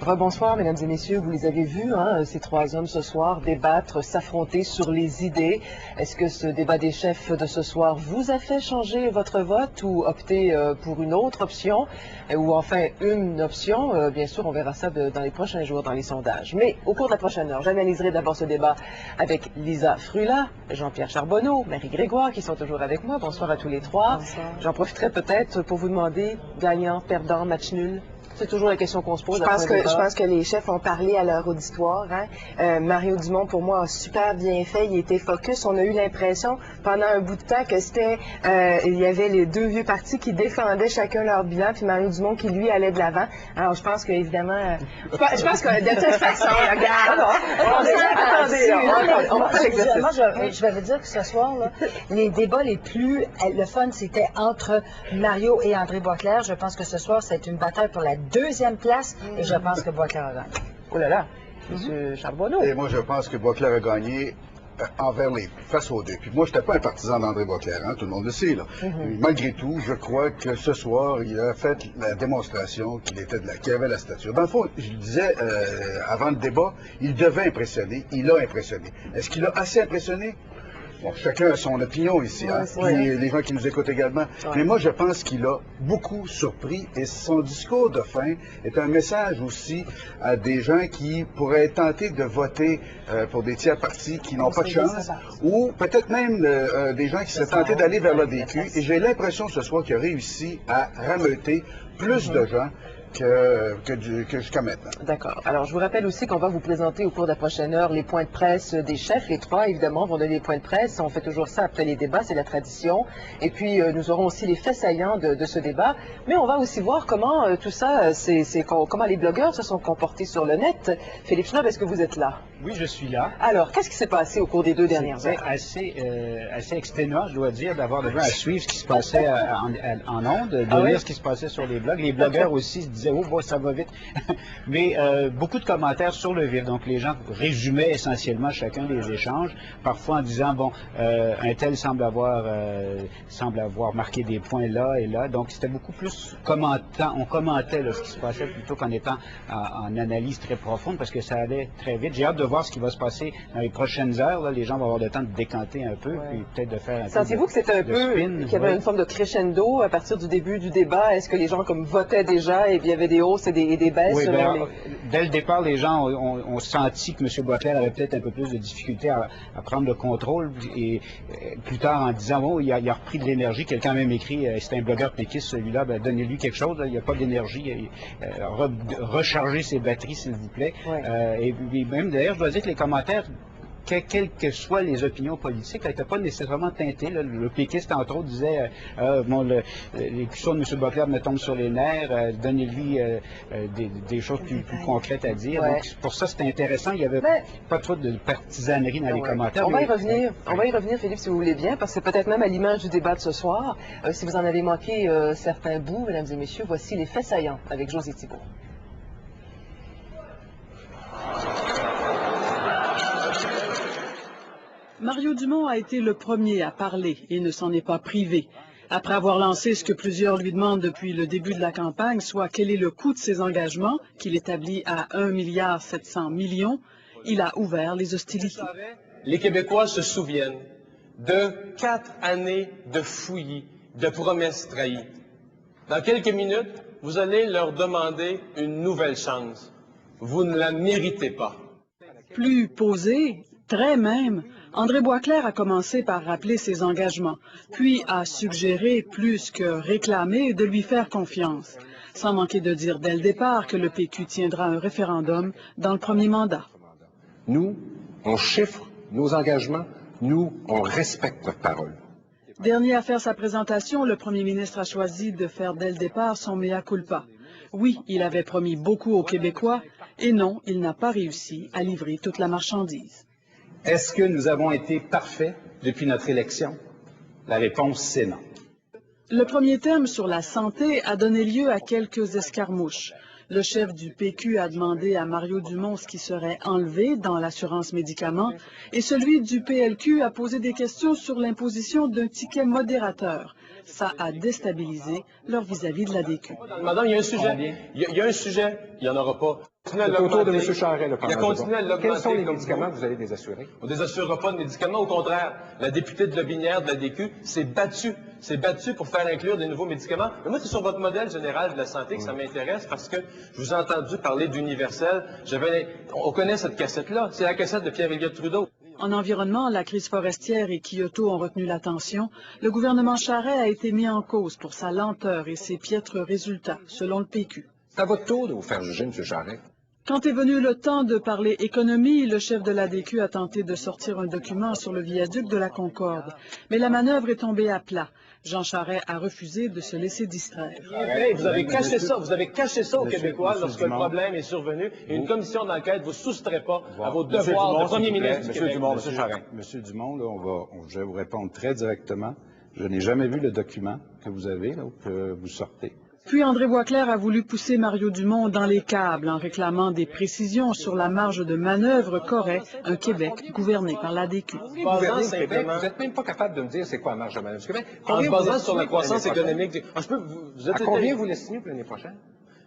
Rebonsoir, mesdames et messieurs. Vous les avez vus, hein, ces trois hommes ce soir débattre, s'affronter sur les idées. Est-ce que ce débat des chefs de ce soir vous a fait changer votre vote ou opter pour une autre option ou enfin une option? Bien sûr, on verra ça dans les prochains jours dans les sondages. Mais au cours de la prochaine heure, j'analyserai d'abord ce débat avec Lisa Frula, Jean-Pierre Charbonneau, Marie Grégoire qui sont toujours avec moi. Bonsoir à tous les trois. J'en profiterai peut-être pour vous demander gagnant, perdant, match nul. C'est toujours la question qu'on se pose. Je pense que les chefs ont parlé à leur auditoire. Hein. Mario Dumont, pour moi, a super bien fait. Il était focus. On a eu l'impression pendant un bout de temps que c'était... il y avait les deux vieux partis qui défendaient chacun leur bilan, puis Mario Dumont qui, lui, allait de l'avant. Alors, je pense qu'évidemment... je pense que de toute façon, regarde... Moi, je vais vous dire que ce soir, là, les débats les plus... Le fun, c'était entre Mario et André Boisclair. Je pense que ce soir, c'est une bataille pour la deuxième place et je pense que Boisclair a gagné. Oh là là, M. Charbonneau. Et moi, je pense que Boisclair a gagné face aux deux. Puis moi, je n'étais pas un partisan d'André Boisclair, hein, tout le monde le sait. Là. Mais malgré tout, je crois que ce soir, il a fait la démonstration qu'il avait la stature. Dans le fond, je le disais avant le débat, il devait impressionner, il a impressionné. Est-ce qu'il a assez impressionné? Bon, chacun a son opinion ici, hein, puis les gens qui nous écoutent également. Ouais. Mais moi, je pense qu'il a beaucoup surpris et son discours de fin est un message aussi à des gens qui pourraient être tentés de voter pour des tiers partis qui n'ont pas de chance, ou peut-être même des gens qui seraient tentés d'aller vers l'ADQ. Et j'ai l'impression ce soir qu'il a réussi à rameuter plus de gens que jusqu'à maintenant. D'accord. Alors, je vous rappelle aussi qu'on va vous présenter au cours de la prochaine heure les points de presse des chefs. Les trois, évidemment, vont donner les points de presse. On fait toujours ça après les débats, c'est la tradition. Et puis, nous aurons aussi les faits saillants de ce débat. Mais on va aussi voir comment tout ça, comment les blogueurs se sont comportés sur le net. Philippe Schnob, est-ce que vous êtes là? Oui, je suis là. Alors, qu'est-ce qui s'est passé au cours des 2 dernières heures? C'était assez exténuant, je dois dire, d'avoir des gens à suivre ce qui se passait en ondes, de lire ce qui se passait sur les blogs. Les blogueurs aussi se disaient, oh, bon, ça va vite. Mais beaucoup de commentaires sur le vif. Donc, les gens résumaient essentiellement chacun des échanges, parfois en disant, bon, un tel semble avoir marqué des points là et là. Donc, c'était beaucoup plus on commentait là, ce qui se passait plutôt qu'en étant en analyse très profonde, parce que ça allait très vite. J'ai hâte de voir ce qui va se passer dans les prochaines heures. Là, les gens vont avoir le temps de décanter un peu, puis peut-être de faire un peu. Sentez-vous que c'était un peu, qu'il y avait une forme de crescendo à partir du début du débat? Est-ce que les gens comme votaient déjà et puis il y avait des hausses et des baisses? Oui, dès le départ, les gens ont senti que M. Boisclair avait peut-être un peu plus de difficulté à prendre le contrôle. Et plus tard, en disant, oh, il a repris de l'énergie, quelqu'un a même écrit, c'est un blogueur péquiste celui-là, ben, donnez-lui quelque chose, là, il n'y a pas d'énergie, rechargez ses batteries, s'il vous plaît. Et même d'ailleurs, je dois dire que les commentaires, quelles que soient les opinions politiques, n'étaient pas nécessairement teintées. Là. Le péquiste, entre autres, disait les cuissons de M. Boisclair me tombent sur les nerfs, donnez-lui des choses plus concrètes à dire. Donc, pour ça, c'était intéressant. Il n'y avait pas trop de partisanerie dans les commentaires. On va y revenir, Philippe, si vous voulez bien, parce que peut-être même à l'image du débat de ce soir, si vous en avez manqué certains bouts, mesdames et messieurs, voici les faits saillants avec José Thibault. Mario Dumont a été le premier à parler et ne s'en est pas privé. Après avoir lancé ce que plusieurs lui demandent depuis le début de la campagne, soit quel est le coût de ses engagements, qu'il établit à 1,7 milliard, il a ouvert les hostilités. Les Québécois se souviennent de 4 années de fouillis, de promesses trahies. Dans quelques minutes, vous allez leur demander une nouvelle chance. Vous ne la méritez pas. Plus posé, très même, André Boisclair a commencé par rappeler ses engagements, puis a suggéré, plus que réclamer, de lui faire confiance, sans manquer de dire dès le départ que le PQ tiendra un référendum dans le premier mandat. Nous, on chiffre nos engagements, nous, on respecte notre parole. Dernier à faire sa présentation, le premier ministre a choisi de faire dès le départ son mea culpa. Oui, il avait promis beaucoup aux Québécois, et non, il n'a pas réussi à livrer toute la marchandise. Est-ce que nous avons été parfaits depuis notre élection? La réponse, c'est non. Le premier thème sur la santé a donné lieu à quelques escarmouches. Le chef du PQ a demandé à Mario Dumont ce qui serait enlevé dans l'assurance médicaments et celui du PLQ a posé des questions sur l'imposition d'un ticket modérateur. Ça a déstabilisé leur vis-à-vis de la DQ. Madame, il y a un sujet. Il y a un sujet, il n'y en aura pas. C'est autour de M. Charest, le Il a continué à l'augmenter. Quels sont les médicaments que vous allez désassurer? On ne désassurera pas de médicaments, au contraire. La députée de Lobinière de la DQ s'est battue pour faire inclure des nouveaux médicaments. Mais moi, c'est sur votre modèle général de la santé que ça m'intéresse parce que je vous ai entendu parler d'universel. On connaît cette cassette-là. C'est la cassette de Pierre-Éliott Trudeau. En environnement, la crise forestière et Kyoto ont retenu l'attention. Le gouvernement Charest a été mis en cause pour sa lenteur et ses piètres résultats, selon le PQ. C'est à votre tour de vous faire juger, M. Charest. Quand est venu le temps de parler économie, le chef de la DQ a tenté de sortir un document sur le viaduc de la Concorde. Mais la manœuvre est tombée à plat. Jean Charest a refusé de se laisser distraire. Vous avez caché ça aux Québécois lorsque le problème est survenu. Et une commission d'enquête ne vous soustrait pas à vos devoirs de premier ministre du Québec. Monsieur Charest. Monsieur Dumont, là, je vais vous répondre très directement. Je n'ai jamais vu le document que vous avez, là, ou que vous sortez. Puis André Boisclair a voulu pousser Mario Dumont dans les câbles en réclamant des précisions sur la marge de manœuvre qu'aurait un Québec gouverné par la DQ. Vous gouvernez le Québec, vous n'êtes même pas capable de me dire c'est quoi la marge de manœuvre du Québec. En se basant sur la croissance économique. À combien vous l'estimez pour l'année prochaine?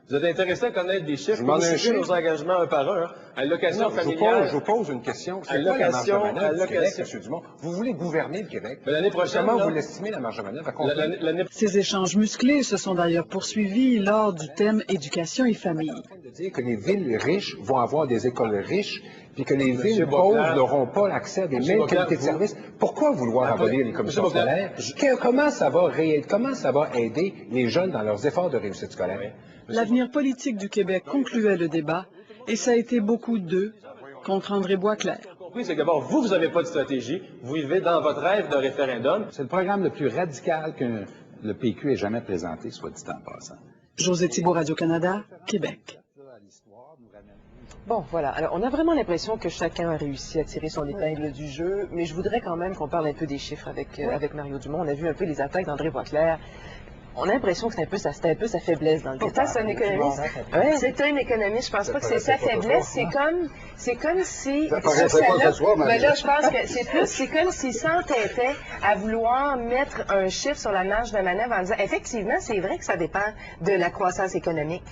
Vous êtes intéressé à connaître des chiffres pour citer nos engagements un par un. Allocation familiale. Je vous pose une question. C'est quoi la marge de manœuvre du Québec, M. Dumont? Vous voulez gouverner le Québec. L'année prochaine, comment vous l'estimez, la marge de manœuvre? Ces échanges musclés se sont d'ailleurs poursuivis lors du thème éducation et famille. De dire que les villes riches vont avoir des écoles riches, puis que les villes pauvres n'auront pas l'accès à des mêmes qualités de services. Pourquoi vouloir abolir les commissions scolaires? Comment ça va aider les jeunes dans leurs efforts de réussite scolaire? L'avenir politique du Québec concluait le débat, et ça a été beaucoup d'eux contre André Boisclair. Oui, c'est que d'abord, vous n'avez pas de stratégie. Vous vivez dans votre rêve d'un référendum. C'est le programme le plus radical que le PQ ait jamais présenté, soit dit en passant. José Thibault, Radio-Canada, Québec. Bon, voilà. Alors, on a vraiment l'impression que chacun a réussi à tirer son épingle du jeu, mais je voudrais quand même qu'on parle un peu des chiffres avec Mario Dumont. On a vu un peu les attaques d'André Boisclair. On a l'impression que c'était un peu sa faiblesse dans le débat. Pourtant, c'est un économiste. C'est un économiste. Je pense pas que c'est sa faiblesse. C'est comme si... Ça paraîtrait pas ce soir, mais là, je pense que c'est comme s'il s'entêtait à vouloir mettre un chiffre sur la marge de manœuvre en disant, effectivement, c'est vrai que ça dépend de la croissance économique.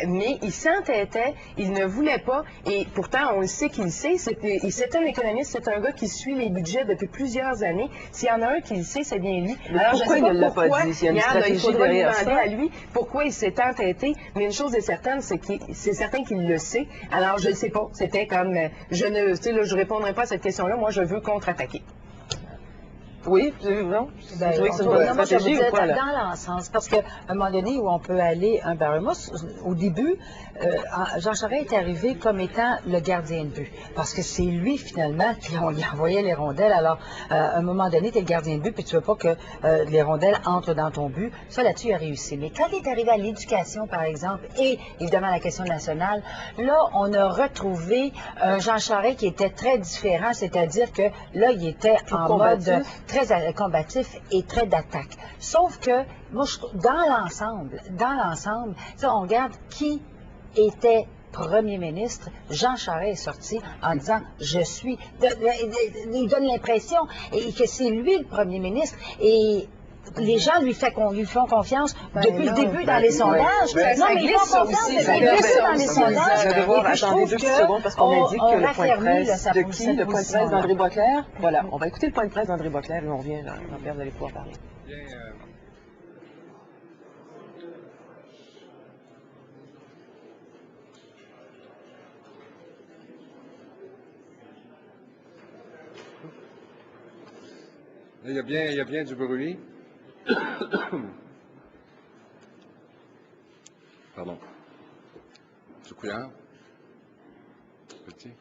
Mais il s'entêtait, il ne voulait pas, et pourtant, on le sait qu'il le sait. C'est un économiste, c'est un gars qui suit les budgets depuis plusieurs années. S'il y en a un qui le sait, c'est bien lui. Alors, pourquoi il ne l'a pas dit? Il y a une stratégie derrière ça. Il faudrait demander à lui pourquoi il s'est entêté. Mais une chose est certaine, c'est certain qu'il le sait. Alors, je ne sais pas. C'était comme, je ne répondrai pas à cette question-là. Moi, je veux contre-attaquer. Oui, non? Ben, Vous trouvez que c'est une bonne stratégie ou quoi, là? Dans l'ensemble, parce qu'à un moment donné où on peut aller un par un, moi, au début, Jean Charest est arrivé comme étant le gardien de but, parce que c'est lui, finalement, qui envoyait les rondelles. Alors, à un moment donné, tu es le gardien de but, puis tu veux pas que les rondelles entrent dans ton but. Ça, là-dessus, il a réussi. Mais quand il est arrivé à l'éducation, par exemple, et évidemment la question nationale, là, on a retrouvé Jean Charest qui était très différent, c'est-à-dire que là, il était en mode très combatif et très d'attaque. Sauf que, moi, dans l'ensemble, on regarde qui était premier ministre. Jean Charest est sorti en disant « je suis ». Il donne l'impression que c'est lui le premier ministre et les gens lui font confiance depuis le début dans les sondages. Non, mais ils font confiance depuis le début dans les sondages. Je vais devoir attendre 2 petites secondes parce qu'on indique que le point de presse de qui? Le point de presse d'André Boisclair? Voilà, on va écouter le point de presse d'André Boisclair et on revient. Jean-Pierre, vous allez pouvoir parler. Il y a bien du bruit. Pardon. Du couillard. Petit.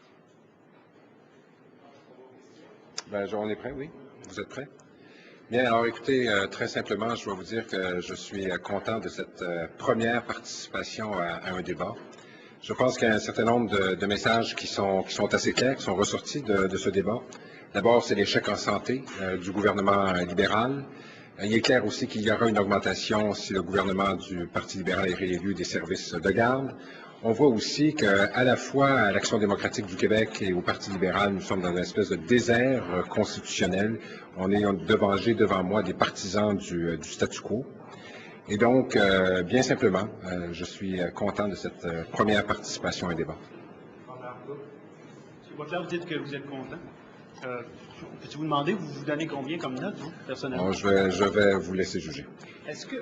Ben, on est prêt, oui. Vous êtes prêts? Bien, alors écoutez, très simplement, je dois vous dire que je suis content de cette première participation à un débat. Je pense qu'il y a un certain nombre de messages qui sont assez clairs, qui sont ressortis de ce débat. D'abord, c'est l'échec en santé du gouvernement libéral. Il est clair aussi qu'il y aura une augmentation si le gouvernement du Parti libéral est réélu des services de garde. On voit aussi qu'à la fois à l'Action démocratique du Québec et au Parti libéral, nous sommes dans une espèce de désert constitutionnel. On est devant moi des partisans du statu quo. Et donc, bien simplement, je suis content de cette première participation à un débat. M. Boisclair, vous dites que vous êtes content. Peux-tu vous demander, vous vous donnez combien comme note, vous, personnellement? Bon, je vais vous laisser juger. Est-ce que...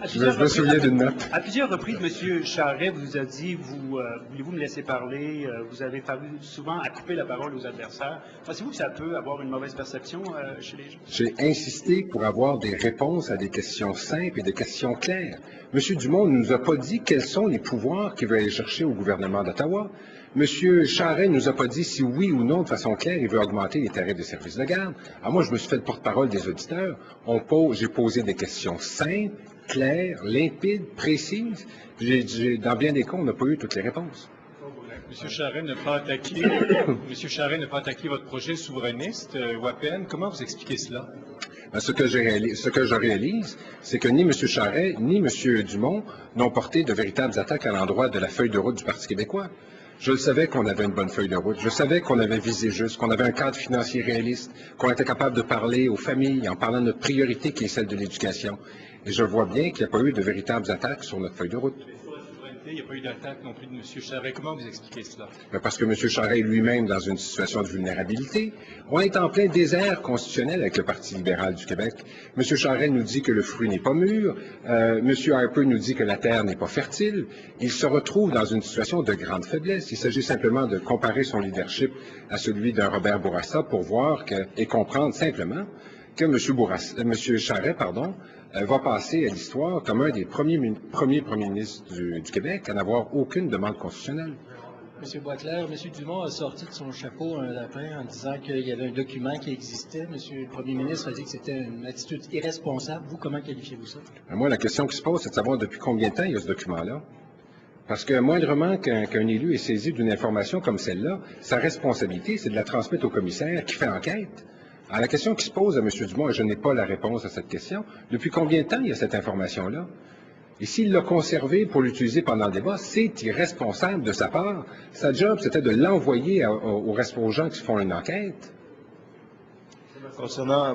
je me souviens d'une note. À plusieurs reprises, M. Charest vous a dit, voulez-vous me laisser parler? Vous avez paru souvent à couper la parole aux adversaires. Pensez-vous que ça peut avoir une mauvaise perception chez les gens? J'ai insisté pour avoir des réponses à des questions simples et des questions claires. M. Dumont ne nous a pas dit quels sont les pouvoirs qu'il veut aller chercher au gouvernement d'Ottawa. M. Charest ne nous a pas dit si oui ou non, de façon claire, il veut augmenter les tarifs des services de garde. Alors moi, je me suis fait le porte-parole des auditeurs. J'ai posé des questions simples, claires, limpides, précises. Dans bien des cas, on n'a pas eu toutes les réponses. M. Charest n'a pas attaqué votre projet souverainiste, WAPN. Comment vous expliquez cela? Ben, ce que je réalise, c'est que ni M. Charest ni M. Dumont n'ont porté de véritables attaques à l'endroit de la feuille de route du Parti québécois. Je le savais qu'on avait une bonne feuille de route. Je savais qu'on avait visé juste, qu'on avait un cadre financier réaliste, qu'on était capable de parler aux familles en parlant de notre priorité qui est celle de l'éducation. Et je vois bien qu'il n'y a pas eu de véritables attaques sur notre feuille de route. Il n'y a pas eu d'attaque non plus de M. Charest. Comment vous expliquez cela? Parce que M. Charest est lui-même dans une situation de vulnérabilité. On est en plein désert constitutionnel avec le Parti libéral du Québec. M. Charest nous dit que le fruit n'est pas mûr. M. Harper nous dit que la terre n'est pas fertile. Il se retrouve dans une situation de grande faiblesse. Il s'agit simplement de comparer son leadership à celui d'un Robert Bourassa pour voir et comprendre simplement que M. Charest, va passer à l'histoire comme un des premiers ministres du Québec à n'avoir aucune demande constitutionnelle. M. Boisclair, M. Dumont a sorti de son chapeau un lapin en disant qu'il y avait un document qui existait. M. le Premier ministre a dit que c'était une attitude irresponsable. Vous, comment qualifiez-vous ça? Moi, la question qui se pose, c'est de savoir depuis combien de temps il y a ce document-là. Parce que moindrement qu'un élu est saisi d'une information comme celle-là, sa responsabilité, c'est de la transmettre au commissaire qui fait enquête. Alors, la question qui se pose à M. Dumont, et je n'ai pas la réponse à cette question, depuis combien de temps il y a cette information-là? Et s'il l'a conservée pour l'utiliser pendant le débat, c'est irresponsable de sa part. Sa job, c'était de l'envoyer aux gens qui font une enquête.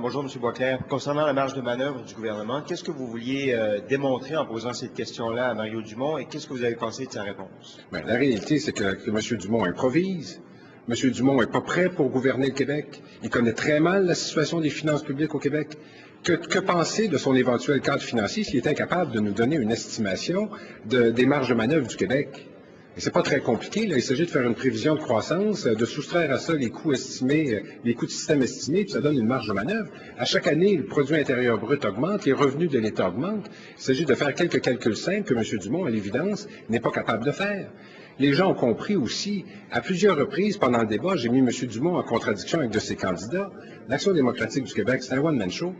Bonjour, M. Boisclair. Concernant la marge de manœuvre du gouvernement, qu'est-ce que vous vouliez démontrer en posant cette question-là à Mario Dumont et qu'est-ce que vous avez pensé de sa réponse? Bien, la réalité, c'est que M. Dumont improvise. M. Dumont n'est pas prêt pour gouverner le Québec. Il connaît très mal la situation des finances publiques au Québec. Que penser de son éventuel cadre financier s'il est incapable de nous donner une estimation des marges de manœuvre du Québec? Et c'est pas très compliqué, là. Il s'agit de faire une prévision de croissance, de soustraire à ça les coûts estimés, les coûts de système estimés, puis ça donne une marge de manœuvre. À chaque année, le produit intérieur brut augmente, les revenus de l'État augmentent. Il s'agit de faire quelques calculs simples que M. Dumont, à l'évidence, n'est pas capable de faire. Les gens ont compris aussi, à plusieurs reprises pendant le débat, j'ai mis M. Dumont en contradiction avec de ses candidats. L'Action démocratique du Québec, c'est un one-man show.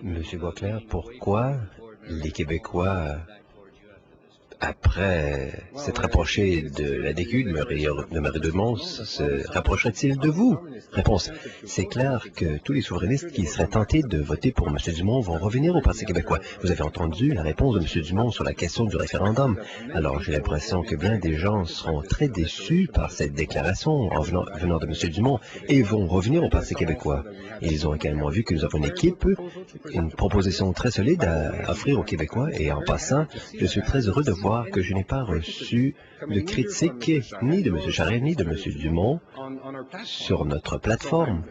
Monsieur Boisclair, pourquoi les Québécois, après s'être rapprochés de la DQ, de Mario Dumont, se rapprocheraient-ils de vous? Réponse. C'est clair que tous les souverainistes qui seraient tentés de voter pour M. Dumont vont revenir au Parti québécois. Vous avez entendu la réponse de M. Dumont sur la question du référendum. Alors, j'ai l'impression que bien des gens seront très déçus par cette déclaration venant de M. Dumont et vont revenir au Parti québécois. Et ils ont également vu que nous avons une proposition très solide à offrir aux Québécois. Et en passant, je suis très heureux de voir que je n'ai pas reçu de critiques ni de M. Charest ni de M. Dumont sur notre plateforme.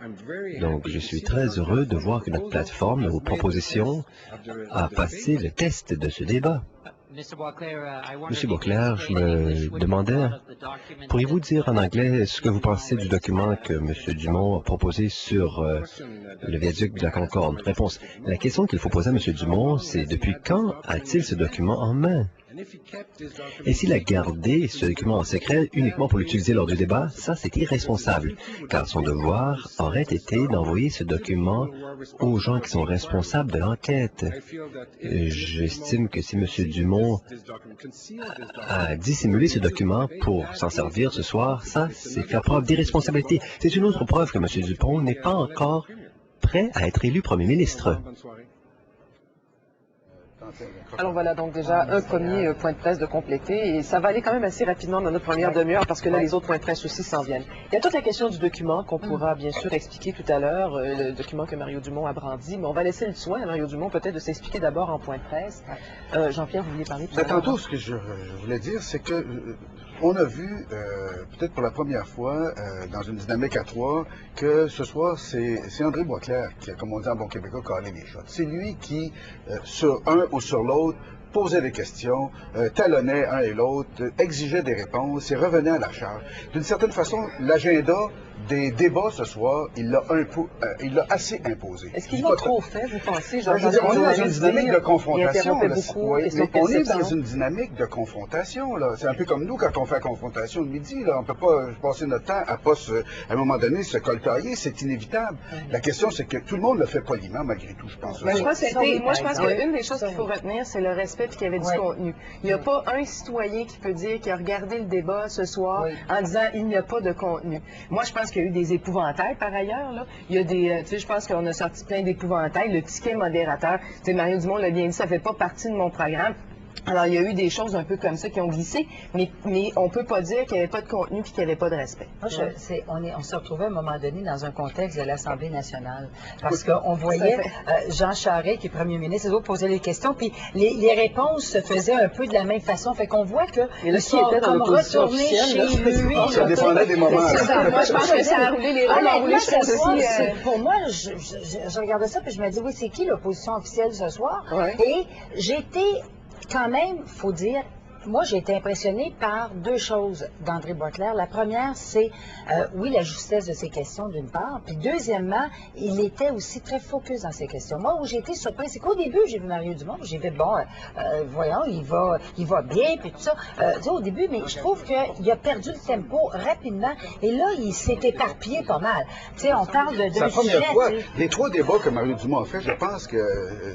Donc, je suis très heureux de voir que notre plateforme, nos propositions, a passé le test de ce débat. Monsieur Boisclair, je me demandais, pourriez-vous dire en anglais ce que vous pensez du document que M. Dumont a proposé sur le viaduc de la Concorde? Réponse. La question qu'il faut poser à M. Dumont, c'est depuis quand a-t-il ce document en main? Et s'il a gardé ce document en secret uniquement pour l'utiliser lors du débat, ça c'est irresponsable, car son devoir aurait été d'envoyer ce document aux gens qui sont responsables de l'enquête. J'estime que si M. Dumont a dissimulé ce document pour s'en servir ce soir, ça c'est faire preuve d'irresponsabilité. C'est une autre preuve que M. Dumont n'est pas encore prêt à être élu Premier ministre. Alors voilà donc déjà un premier point de presse de compléter et ça va aller quand même assez rapidement dans notre première demi-heure parce que là les autres points de presse aussi s'en viennent. Il y a toute la question du document qu'on pourra bien sûr expliquer tout à l'heure, le document que Mario Dumont a brandi, mais on va laisser le soin à Mario Dumont peut-être de s'expliquer d'abord en point de presse. Jean-Pierre, vous vouliez parler tout à l'heure? Tantôt, ce que je voulais dire, c'est que on a vu, peut-être pour la première fois, dans une dynamique à trois, que ce soir, c'est André Boisclair qui a, comme on dit en bon québécois, calé les shots. C'est lui qui, sur un ou sur l'autre, posait des questions, talonnait un et l'autre, exigeait des réponses et revenait à la charge. D'une certaine façon, l'agenda des débats ce soir, il l'a assez imposé. Est-ce qu'il l'a trop fait, vous pensez? On est dans une dynamique de confrontation. On est dans une dynamique de confrontation. C'est un peu comme nous quand on fait la confrontation le midi. Là. On ne peut pas passer notre temps à un moment donné, se coltailler. C'est inévitable. La question, c'est que tout le monde le fait poliment, malgré tout, je pense. Moi, je pense qu'une des choses qu'il faut retenir, c'est le respect et qu'il y avait du contenu. Il n'y a pas un citoyen qui peut dire qu'il a regardé le débat ce soir en disant il n'y a pas de contenu. Moi, je pense qu'il y a eu des épouvantails par ailleurs. Là. Il y a des, tu sais, je pense qu'on a sorti plein d'épouvantails. Le ticket modérateur, tu sais, Mario Dumont l'a bien dit, ça ne fait pas partie de mon programme. Alors, il y a eu des choses un peu comme ça qui ont glissé, mais on ne peut pas dire qu'il n'y avait pas de contenu et qu'il n'y avait pas de respect. Moi, on s'est retrouvé à un moment donné dans un contexte de l'Assemblée nationale, parce qu'on voyait Jean Charest, qui est premier ministre, les autres posaient les questions, puis les réponses se faisaient un peu de la même façon. Fait qu'on voit qu'ils sont comme retournés chez lui. Ça dépendait des moments. Moi, je pense que ça a roulé les rôles. Pour moi, je regardais ça, puis je me dis, oui, c'est qui l'opposition officielle ce soir? Et j'étais quand même, il faut dire, moi, j'ai été impressionnée par deux choses d'André Boisclair. La première, c'est, oui, la justesse de ses questions, d'une part. Puis, deuxièmement, il était aussi très focus dans ses questions. Moi, où j'ai été surprise, c'est qu'au début, j'ai vu Mario Dumont, j'ai vu, bon, voyons, il va bien, puis tout ça. Au début, mais je trouve qu'il a perdu le tempo rapidement. Et là, il s'est éparpillé pas mal. Tu sais, on parle de... C'est la première fois. Les trois débats que Mario Dumont a fait, je pense que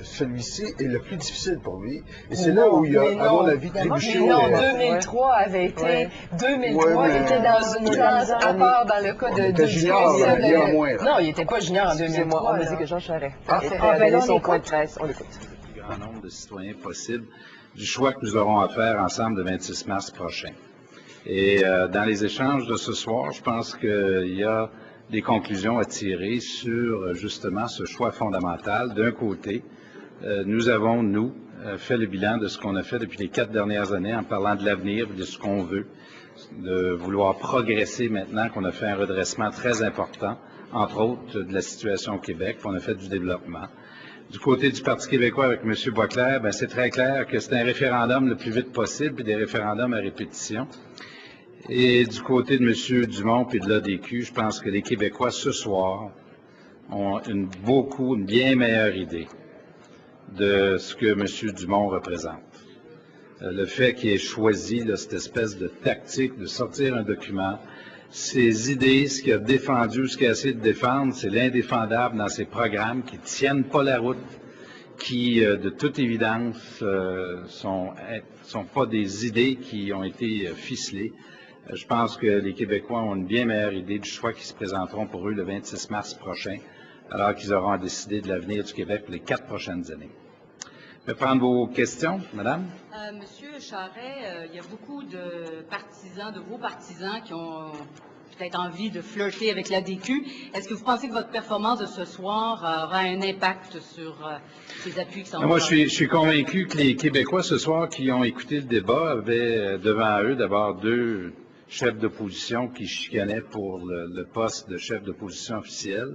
celui-ci est le plus difficile pour lui. Et c'est là où il a, à mon avis, trébuché. Non, 2003 avait été... 2003, il était dans une classe à part dans le cas de... Il était junior, néanmoins. Non, il n'était pas junior en 2003. On me dit que Jean Charest a donné son point de presse. On l'écoute. Le plus grand nombre de citoyens possible du choix que nous aurons à faire ensemble le 26 mars prochain. Et dans les échanges de ce soir, je pense qu'il y a des conclusions à tirer sur justement ce choix fondamental. D'un côté, nous avons, nous, fait le bilan de ce qu'on a fait depuis les 4 dernières années en parlant de l'avenir, de ce qu'on veut, de vouloir progresser maintenant qu'on a fait un redressement très important, entre autres de la situation au Québec, qu'on a fait du développement. Du côté du Parti québécois avec M. Boisclair, ben, c'est très clair que c'est un référendum le plus vite possible, puis des référendums à répétition. Et du côté de M. Dumont et de l'ADQ, je pense que les Québécois ce soir ont une bien meilleure idée de ce que M. Dumont représente. Le fait qu'il ait choisi là, cette espèce de tactique de sortir un document, ses idées, ce qu'il a défendu, ce qu'il a essayé de défendre, c'est l'indéfendable dans ses programmes qui ne tiennent pas la route, qui, de toute évidence, sont pas des idées qui ont été ficelées. Je pense que les Québécois ont une bien meilleure idée du choix qui se présenteront pour eux le 26 mars prochain, alors qu'ils auront à décider de l'avenir du Québec pour les 4 prochaines années. Je vais prendre vos questions, madame. Monsieur Charest, il y a beaucoup de partisans, de vos partisans qui ont peut-être envie de flirter avec l'ADQ. Est-ce que vous pensez que votre performance de ce soir aura un impact sur ces appuis qui sont... Moi, je suis convaincu que les Québécois ce soir qui ont écouté le débat avaient devant eux d'abord 2 chefs d'opposition qui chicanaient pour le poste de chef d'opposition officiel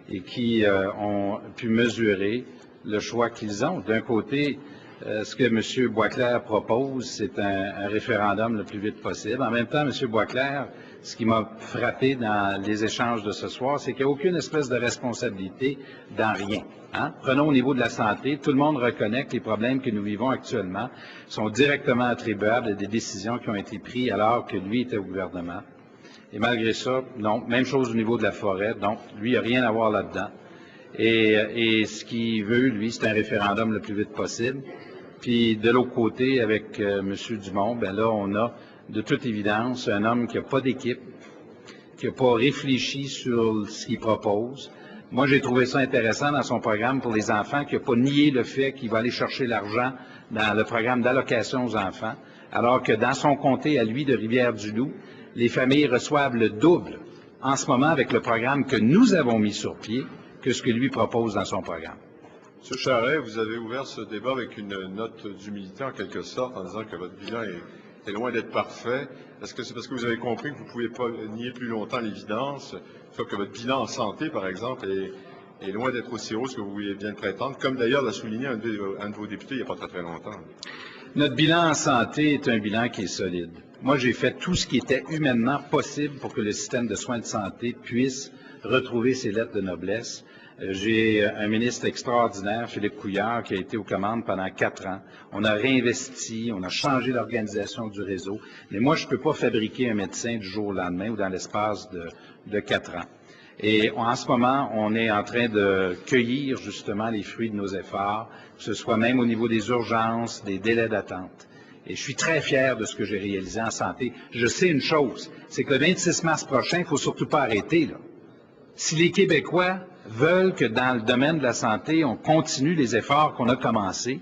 et qui ont pu mesurer le choix qu'ils ont. D'un côté, Ce que M. Boisclair propose, c'est un référendum le plus vite possible. En même temps, M. Boisclair, ce qui m'a frappé dans les échanges de ce soir, c'est qu'il n'y a aucune espèce de responsabilité dans rien. Hein? Prenons au niveau de la santé, tout le monde reconnaît que les problèmes que nous vivons actuellement sont directement attribuables à des décisions qui ont été prises alors que lui était au gouvernement. Et malgré ça, non. Même chose au niveau de la forêt. Donc, lui, il n'a rien à voir là-dedans. Et ce qu'il veut, lui, c'est un référendum le plus vite possible. Puis, de l'autre côté, avec M. Dumont, ben là, on a, de toute évidence, un homme qui n'a pas d'équipe, qui n'a pas réfléchi sur ce qu'il propose. Moi, j'ai trouvé ça intéressant dans son programme pour les enfants, qui n'a pas nié le fait qu'il va aller chercher l'argent dans le programme d'allocation aux enfants, alors que dans son comté, à lui, de Rivière-du-Loup, les familles reçoivent le double en ce moment avec le programme que nous avons mis sur pied que ce que lui propose dans son programme. M. Charest, vous avez ouvert ce débat avec une note d'humilité en quelque sorte en disant que votre bilan est loin d'être parfait. Est-ce que c'est parce que vous avez compris que vous ne pouvez pas nier plus longtemps l'évidence, soit que votre bilan en santé, par exemple, est loin d'être aussi haut que vous vouliez bien le prétendre, comme d'ailleurs l'a souligné un de vos députés il n'y a pas très, très longtemps. Notre bilan en santé est un bilan qui est solide. Moi, j'ai fait tout ce qui était humainement possible pour que le système de soins de santé puisse retrouver ses lettres de noblesse. J'ai un ministre extraordinaire, Philippe Couillard, qui a été aux commandes pendant 4 ans. On a réinvesti, on a changé l'organisation du réseau. Mais moi, je ne peux pas fabriquer un médecin du jour au lendemain ou dans l'espace de 4 ans. Et en ce moment, on est en train de cueillir justement les fruits de nos efforts, que ce soit même au niveau des urgences, des délais d'attente. Et je suis très fier de ce que j'ai réalisé en santé. Je sais une chose, c'est que le 26 mars prochain, il ne faut surtout pas arrêter, là. Si les Québécois veulent que dans le domaine de la santé, on continue les efforts qu'on a commencés,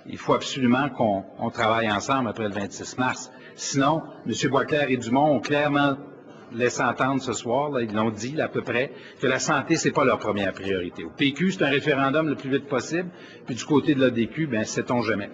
il faut absolument qu'on travaille ensemble après le 26 mars. Sinon, M. Boisclair et Dumont ont clairement laissé entendre ce soir, là, ils l'ont dit là, à peu près, que la santé, c'est pas leur première priorité. Au PQ, c'est un référendum le plus vite possible, puis du côté de l'ADQ, ben, sait-on jamais.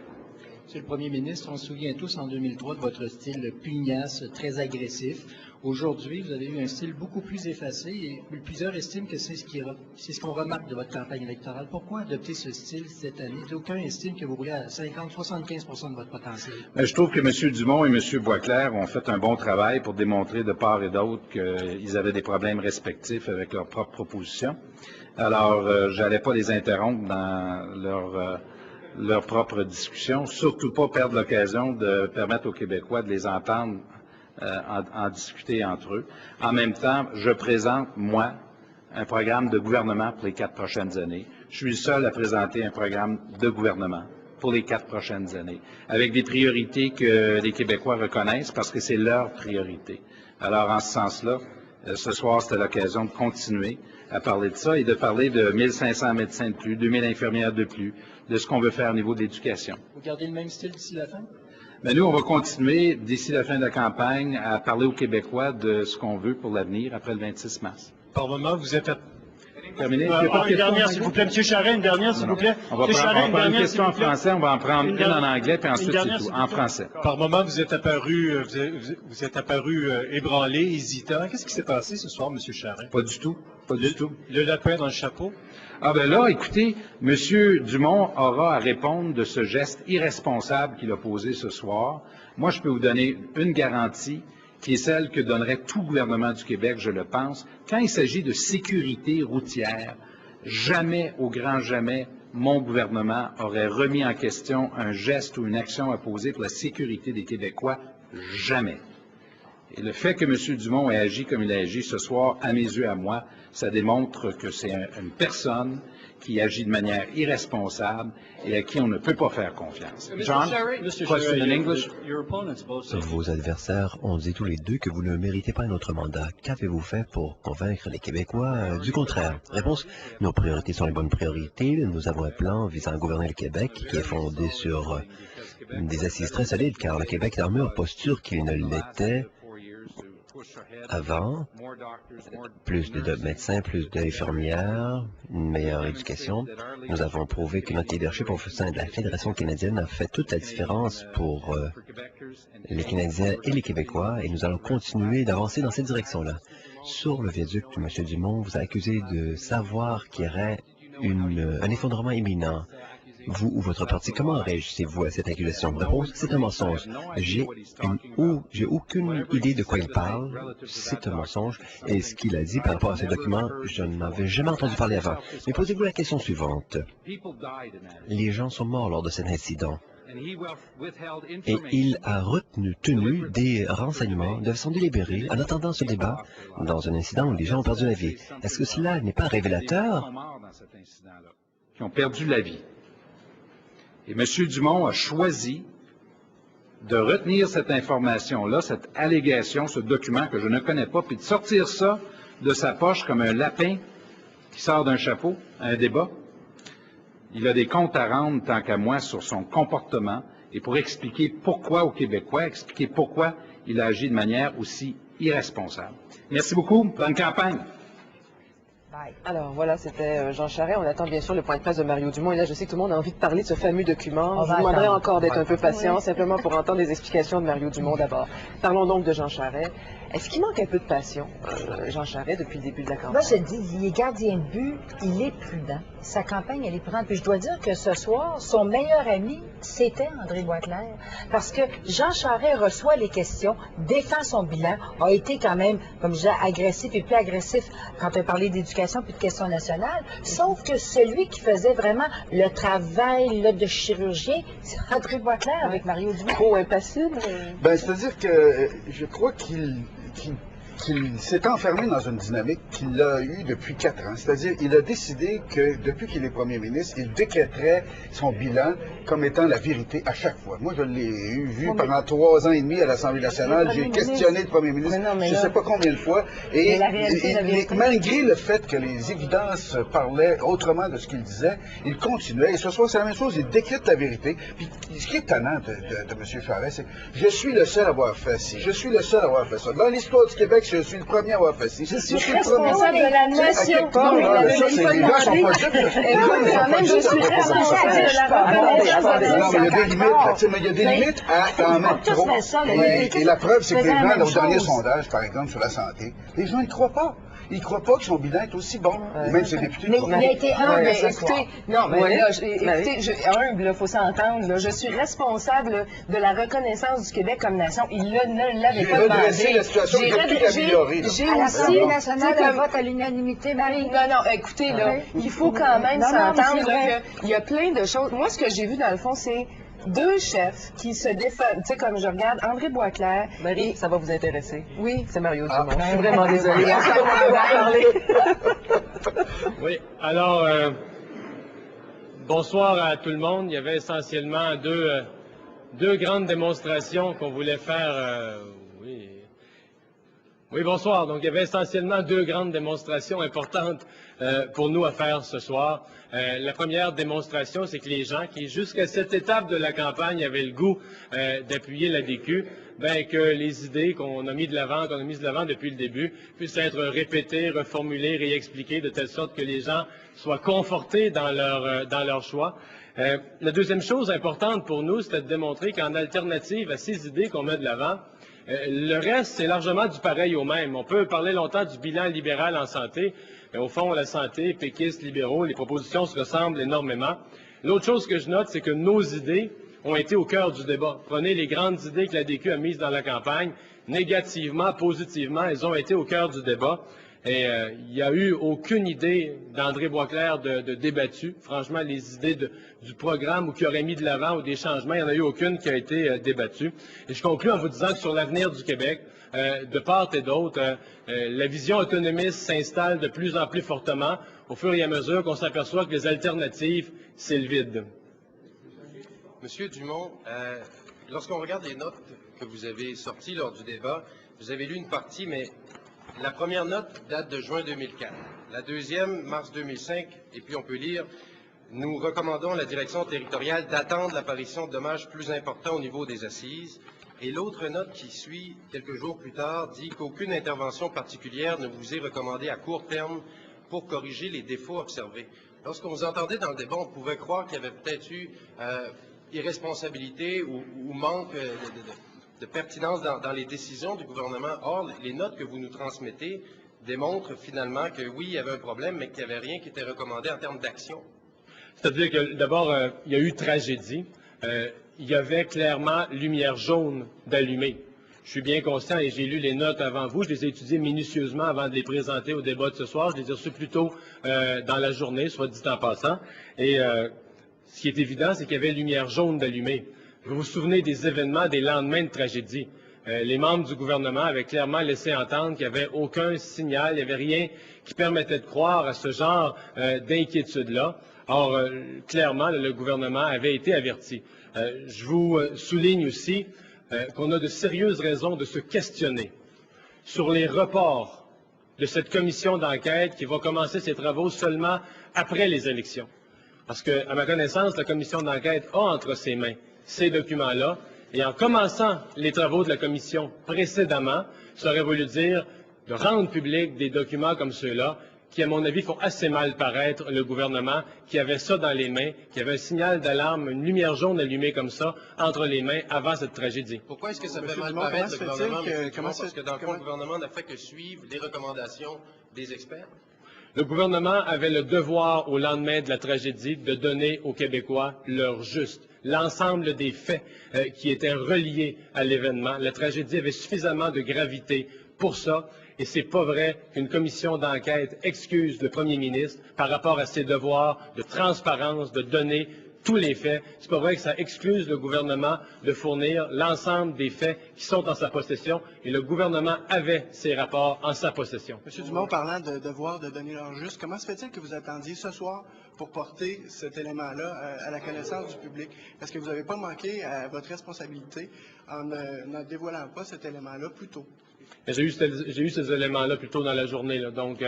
Monsieur le Premier ministre, on se souvient tous en 2003 de votre style pugnace, très agressif. Aujourd'hui, vous avez eu un style beaucoup plus effacé et plusieurs estiment que c'est ce qu'on remarque de votre campagne électorale. Pourquoi adopter ce style cette année? Aucun estime que vous roulez à 50-75 de votre potentiel. Bien, je trouve que M. Dumont et M. Boisclair ont fait un bon travail pour démontrer de part et d'autre qu'ils avaient des problèmes respectifs avec leurs propres propositions. Alors, je n'allais pas les interrompre dans leur propre discussion, surtout pas perdre l'occasion de permettre aux Québécois de les entendre en discuter entre eux. En même temps, je présente, moi, un programme de gouvernement pour les 4 prochaines années. Je suis le seul à présenter un programme de gouvernement pour les 4 prochaines années, avec des priorités que les Québécois reconnaissent parce que c'est leur priorité. Alors, en ce sens-là, ce soir, c'était l'occasion de continuer à parler de ça et de parler de 1500 médecins de plus, 2000 infirmières de plus, de ce qu'on veut faire au niveau de l'éducation. Vous gardez le même style d'ici la fin? Bien, nous, on va continuer, d'ici la fin de la campagne, à parler aux Québécois de ce qu'on veut pour l'avenir après le 26 mars. Par moment, vous êtes terminé. Une dernière, s'il vous plaît. M. Charest, une dernière, s'il vous plaît. On va prendre une question en français, on va en prendre une en anglais, puis ensuite c'est tout, en français. Par moment, vous êtes apparu ébranlé, hésitant. Qu'est-ce qui s'est passé ce soir, M. Charest? Pas du tout. Pas du tout. Le lapin dans le chapeau? Ah ben là, écoutez, M. Dumont aura à répondre de ce geste irresponsable qu'il a posé ce soir. Moi, je peux vous donner une garantie qui est celle que donnerait tout gouvernement du Québec, je le pense. Quand il s'agit de sécurité routière, jamais, au grand jamais, mon gouvernement aurait remis en question un geste ou une action à poser pour la sécurité des Québécois. Jamais. Et le fait que M. Dumont ait agi comme il a agi ce soir, à mes yeux, à moi, ça démontre que c'est une personne qui agit de manière irresponsable et à qui on ne peut pas faire confiance. John, question in English. Vos adversaires ont dit tous les deux que vous ne méritez pas notre mandat. Qu'avez-vous fait pour convaincre les Québécois du contraire? Réponse, nos priorités sont les bonnes priorités. Nous avons un plan visant à gouverner le Québec qui est fondé sur des assises très solides, car le Québec est en meilleure posture qu'il ne l'était avant. Plus de médecins, plus d'infirmières, une meilleure éducation. Nous avons prouvé que notre leadership au sein de la Fédération canadienne a fait toute la différence pour les Canadiens et les Québécois, et nous allons continuer d'avancer dans cette direction-là. Sur le viaduc, M. Dumont vous a accusé de savoir qu'il y aurait un effondrement imminent. vous ou votre parti, comment réagissez-vous à cette accusation? Réponse, c'est un mensonge. J'ai aucune idée de quoi il parle. C'est un mensonge. Et ce qu'il a dit par rapport à ce document, je n'avais jamais entendu parler avant. Mais posez-vous la question suivante. Les gens sont morts lors de cet incident. Et il a tenu des renseignements de façon délibérée en attendant ce débat dans un incident où les gens ont perdu la vie. Est-ce que cela n'est pas révélateur? Qui ont perdu la vie. Et M. Dumont a choisi de retenir cette information-là, cette allégation, ce document que je ne connais pas, puis de sortir ça de sa poche comme un lapin qui sort d'un chapeau à un débat. Il a des comptes à rendre, tant qu'à moi, sur son comportement et pour expliquer pourquoi aux Québécois, expliquer pourquoi il a agi de manière aussi irresponsable. Merci beaucoup. Bonne campagne. Alors voilà, c'était Jean Charest. On attend bien sûr le point de presse de Mario Dumont. Et là, je sais que tout le monde a envie de parler de ce fameux document. Je vous demanderai encore d'être un peu patient, simplement pour entendre les explications de Mario Dumont d'abord. Parlons donc de Jean Charest. Est-ce qu'il manque un peu de passion, Jean Charest, depuis le début de la campagne? Moi, je dis, il est gardien de but, il est prudent. Sa campagne, elle est prudente. Puis je dois dire que ce soir, son meilleur ami, c'était André Boisclair. Parce que Jean Charest reçoit les questions, défend son bilan, a été quand même, comme je disais, agressif et plus agressif quand on parlait d'éducation puis de questions nationales. Sauf que celui qui faisait vraiment le travail là, de chirurgien, c'est André Boisclair avec Mario Dumont. Trop impassible? Ben, c'est-à-dire que je crois qu'il s'est enfermé dans une dynamique qu'il a eue depuis 4 ans. C'est-à-dire, il a décidé que, depuis qu'il est premier ministre, il décréterait son bilan comme étant la vérité à chaque fois. Moi, je l'ai vu pendant 3 ans et demi à l'Assemblée nationale. J'ai questionné le premier ministre, je ne sais pas combien de fois. Et malgré le fait que les évidences parlaient autrement de ce qu'il disait, il continuait. Et ce soir, c'est la même chose. Il décrète la vérité. Puis, ce qui est étonnant de M. Charest, c'est je suis le seul à avoir fait ci. Je suis le seul à avoir fait ça. Dans l'histoire du Québec, je suis le premier à avoir fait ci. Je suis responsable de la nation. Les gars sont pas justes. Je suis responsable de la reconnaissance. Non, mais il y a des limites. Il y a des limites à en mettre trop. Et la preuve, c'est que les gens, au dernier sondage, par exemple, sur la santé, les gens ne croient pas. Ils ne croient pas que son bilan est aussi bon. Même ses députés. Mais il a été humble. Écoutez, humble, il faut s'entendre. Je suis responsable de la reconnaissance du Québec comme nation. Il ne l'avait pas demandé. J'ai la situation qui est plus améliorée. J'ai aussi nationale un vote à l'unanimité, Marie. Non, écoutez, là, il faut quand même s'entendre qu'il y a plein de choses. Moi, ce que j'ai vu dans le fond, c'est 2 chefs qui se défendent. Tu sais, comme je regarde André Boisclair. Marie, ça va vous intéresser. Oui, c'est Mario Dumont. Je suis vraiment désolée. Oui, alors, bonsoir à tout le monde. Il y avait essentiellement deux grandes démonstrations qu'on voulait faire. Oui, bonsoir. Donc, il y avait essentiellement 2 grandes démonstrations importantes pour nous à faire ce soir. La première démonstration, c'est que les gens qui, jusqu'à cette étape de la campagne, avaient le goût d'appuyer la DQ, que les idées qu'on a mises de l'avant depuis le début, puissent être répétées, reformulées, réexpliquées, de telle sorte que les gens soient confortés dans leur choix. La deuxième chose importante pour nous, c'était de démontrer qu'en alternative à ces idées qu'on met de l'avant, le reste, c'est largement du pareil au même. On peut parler longtemps du bilan libéral en santé, mais au fond, la santé, péquistes, libéraux, les propositions se ressemblent énormément. L'autre chose que je note, c'est que nos idées ont été au cœur du débat. Prenez les grandes idées que la DQ a mises dans la campagne, négativement, positivement, elles ont été au cœur du débat. Et il n'y a eu aucune idée d'André Boisclair de débattu. Franchement, les idées du programme ou qui aurait mis de l'avant ou des changements, il n'y en a eu aucune qui a été débattue. Et je conclue en vous disant que sur l'avenir du Québec, de part et d'autre, la vision autonomiste s'installe de plus en plus fortement au fur et à mesure qu'on s'aperçoit que les alternatives, c'est le vide. Monsieur Dumont, lorsqu'on regarde les notes que vous avez sorties lors du débat, vous avez lu une partie, mais la première note date de juin 2004. La deuxième, mars 2005, et puis on peut lire « Nous recommandons à la direction territoriale d'attendre l'apparition de dommages plus importants au niveau des assises ». Et l'autre note qui suit quelques jours plus tard dit qu'aucune intervention particulière ne vous est recommandée à court terme pour corriger les défauts observés. Lorsqu'on vous entendait dans le débat, on pouvait croire qu'il y avait peut-être eu irresponsabilité ou manque de pertinence dans les décisions du gouvernement. Or, les notes que vous nous transmettez démontrent finalement que oui, il y avait un problème, mais qu'il n'y avait rien qui était recommandé en termes d'action. C'est-à-dire que, d'abord, il y a eu tragédie. Il y avait clairement lumière jaune d'allumer. Je suis bien conscient et j'ai lu les notes avant vous. Je les ai étudiées minutieusement avant de les présenter au débat de ce soir. Je les ai reçues plus tôt dans la journée, soit dit en passant. Et ce qui est évident, c'est qu'il y avait lumière jaune d'allumer. Vous vous souvenez des événements des lendemains de tragédie. Les membres du gouvernement avaient clairement laissé entendre qu'il n'y avait aucun signal, il n'y avait rien qui permettait de croire à ce genre d'inquiétude-là. Or, clairement, le gouvernement avait été averti. Je vous souligne aussi qu'on a de sérieuses raisons de se questionner sur les reports de cette commission d'enquête qui va commencer ses travaux seulement après les élections. Parce que, à ma connaissance, la commission d'enquête a entre ses mains ces documents-là, et en commençant les travaux de la commission précédemment, ça aurait voulu dire de rendre public des documents comme ceux-là, qui, à mon avis, font assez mal paraître le gouvernement qui avait ça dans les mains, qui avait un signal d'alarme, une lumière jaune allumée comme ça, entre les mains avant cette tragédie. Pourquoi est-ce que ça fait mal paraître, le gouvernement, parce que dans le fond, le gouvernement n'a fait que suivre les recommandations des experts? Le gouvernement avait le devoir, au lendemain de la tragédie, de donner aux Québécois leur juste. L'ensemble des faits qui étaient reliés à l'événement. La tragédie avait suffisamment de gravité pour ça. Et c'est pas vrai qu'une commission d'enquête excuse le premier ministre par rapport à ses devoirs de transparence, de donner tous les faits. C'est pas vrai que ça excuse le gouvernement de fournir l'ensemble des faits qui sont en sa possession. Et le gouvernement avait ces rapports en sa possession. M. Dumont, parlant de devoir de donner leur juste, comment se fait-il que vous attendiez ce soir pour porter cet élément-là à la connaissance du public? Est-ce que vous n'avez pas manqué à votre responsabilité en ne dévoilant pas cet élément-là plus tôt? J'ai eu ces éléments-là plus tôt dans la journée, là. Donc,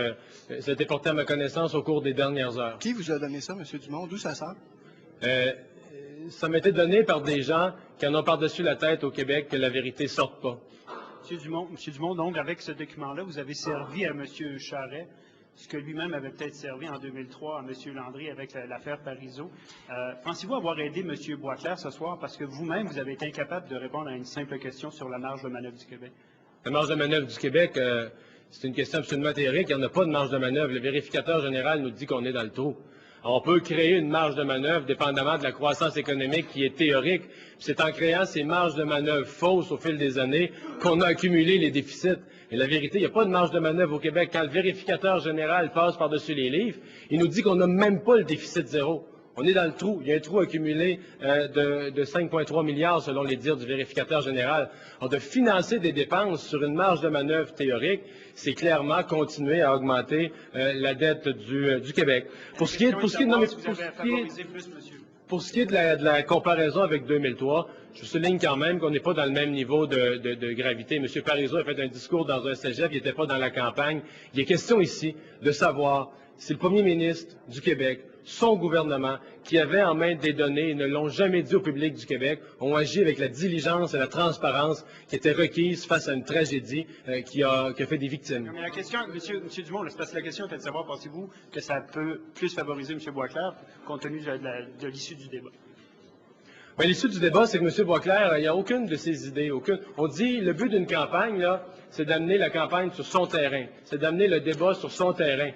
ça a été porté à ma connaissance au cours des dernières heures. Qui vous a donné ça, M. Dumont? D'où ça sort? Ça m'a été donné par des gens qui en ont par-dessus la tête au Québec que la vérité ne sorte pas. M. Dumont, donc, avec ce document-là, vous avez servi à M. Charest ce que lui-même avait peut-être servi en 2003 à M. Landry avec l'affaire Parizeau. Pensez-vous avoir aidé M. Boisclair ce soir parce que vous-même, vous avez été incapable de répondre à une simple question sur la marge de manœuvre du Québec? La marge de manœuvre du Québec, c'est une question absolument théorique. Il n'y en a pas de marge de manœuvre. Le vérificateur général nous dit qu'on est dans le trou. On peut créer une marge de manœuvre dépendamment de la croissance économique qui est théorique. C'est en créant ces marges de manœuvre fausses au fil des années qu'on a accumulé les déficits. Et la vérité, il n'y a pas de marge de manœuvre au Québec. Quand le vérificateur général passe par-dessus les livres, il nous dit qu'on n'a même pas le déficit zéro. On est dans le trou. Il y a un trou accumulé de 5,3 milliards selon les dires du vérificateur général. Alors, de financer des dépenses sur une marge de manœuvre théorique, c'est clairement continuer à augmenter la dette du Québec. Pour ce qui est de la comparaison avec 2003, je souligne quand même qu'on n'est pas dans le même niveau de gravité. M. Parizeau a fait un discours dans un cégep, il n'était pas dans la campagne. Il est question ici de savoir si le premier ministre du Québec, son gouvernement, qui avait en main des données et ne l'ont jamais dit au public du Québec, ont agi avec la diligence et la transparence qui étaient requises face à une tragédie qui a fait des victimes. Mais la question, M. Dumont, parce que la question était de savoir, pensez-vous que ça peut plus favoriser M. Boisclair compte tenu de l'issue du débat? Bien, l'issue du débat, c'est que M. Boisclair, il n'y a aucune de ses idées. On dit le but d'une campagne, là, c'est d'amener la campagne sur son terrain. C'est d'amener le débat sur son terrain.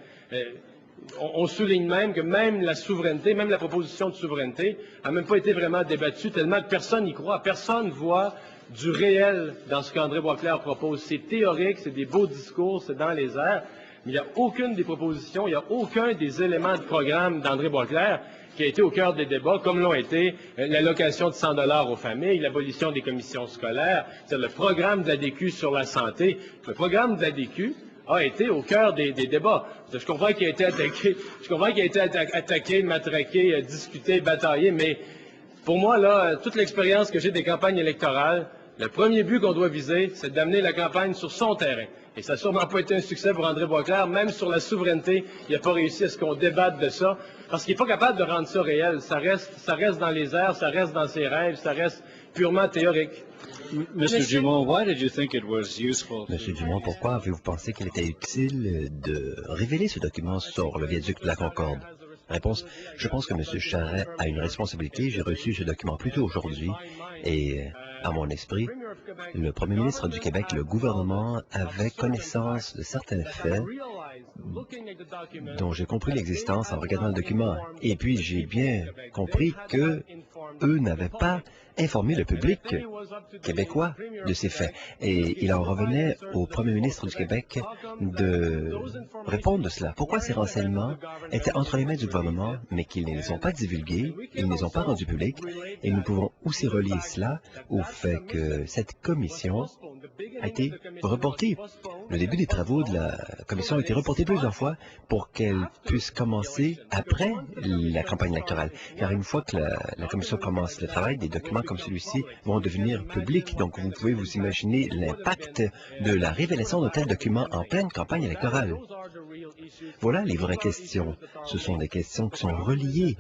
On souligne même que même la souveraineté, même la proposition de souveraineté, n'a même pas été vraiment débattue tellement que personne n'y croit. Personne ne voit du réel dans ce qu'André Boisclair propose. C'est théorique, c'est des beaux discours, c'est dans les airs, mais il n'y a aucune des propositions, il n'y a aucun des éléments de programme d'André Boisclair qui a été au cœur des débats, comme l'ont été l'allocation de 100 $ aux familles, l'abolition des commissions scolaires, c'est-à-dire le programme de la DQ sur la santé. Le programme de la DQ a été au cœur des débats. Je comprends qu'il a été attaqué, matraqué, discuté, bataillé, mais pour moi, là, toute l'expérience que j'ai des campagnes électorales, le premier but qu'on doit viser, c'est d'amener la campagne sur son terrain. Et ça n'a sûrement pas été un succès pour André Boisclair. Même sur la souveraineté, il n'a pas réussi à ce qu'on débatte de ça, parce qu'il n'est pas capable de rendre ça réel. Ça reste dans les airs, ça reste dans ses rêves, ça reste purement théorique. Monsieur Dumont, pourquoi avez-vous pensé qu'il était utile de révéler ce document sur le viaduc de la Concorde? Réponse, je pense que M. Charest a une responsabilité. J'ai reçu ce document plus tôt aujourd'hui et, à mon esprit, le premier ministre du Québec, le gouvernement, avait connaissance de certains faits dont j'ai compris l'existence en regardant le document. Et puis, j'ai bien compris que eux n'avaient pas informé le public québécois de ces faits. Et il en revenait au premier ministre du Québec de répondre de cela. Pourquoi ces renseignements étaient entre les mains du gouvernement, mais qu'ils ne les ont pas divulgués, ils ne les ont pas rendus publics, et nous pouvons aussi relier cela au fait que cette commission a été reportée. Le début des travaux de la commission a été reporté plusieurs fois pour qu'elle puisse commencer après la campagne électorale. Car une fois que la commission commence le travail, des documents comme celui-ci vont devenir publics. Donc, vous pouvez vous imaginer l'impact de la révélation de tels documents en pleine campagne électorale. Voilà les vraies questions. Ce sont des questions qui sont reliées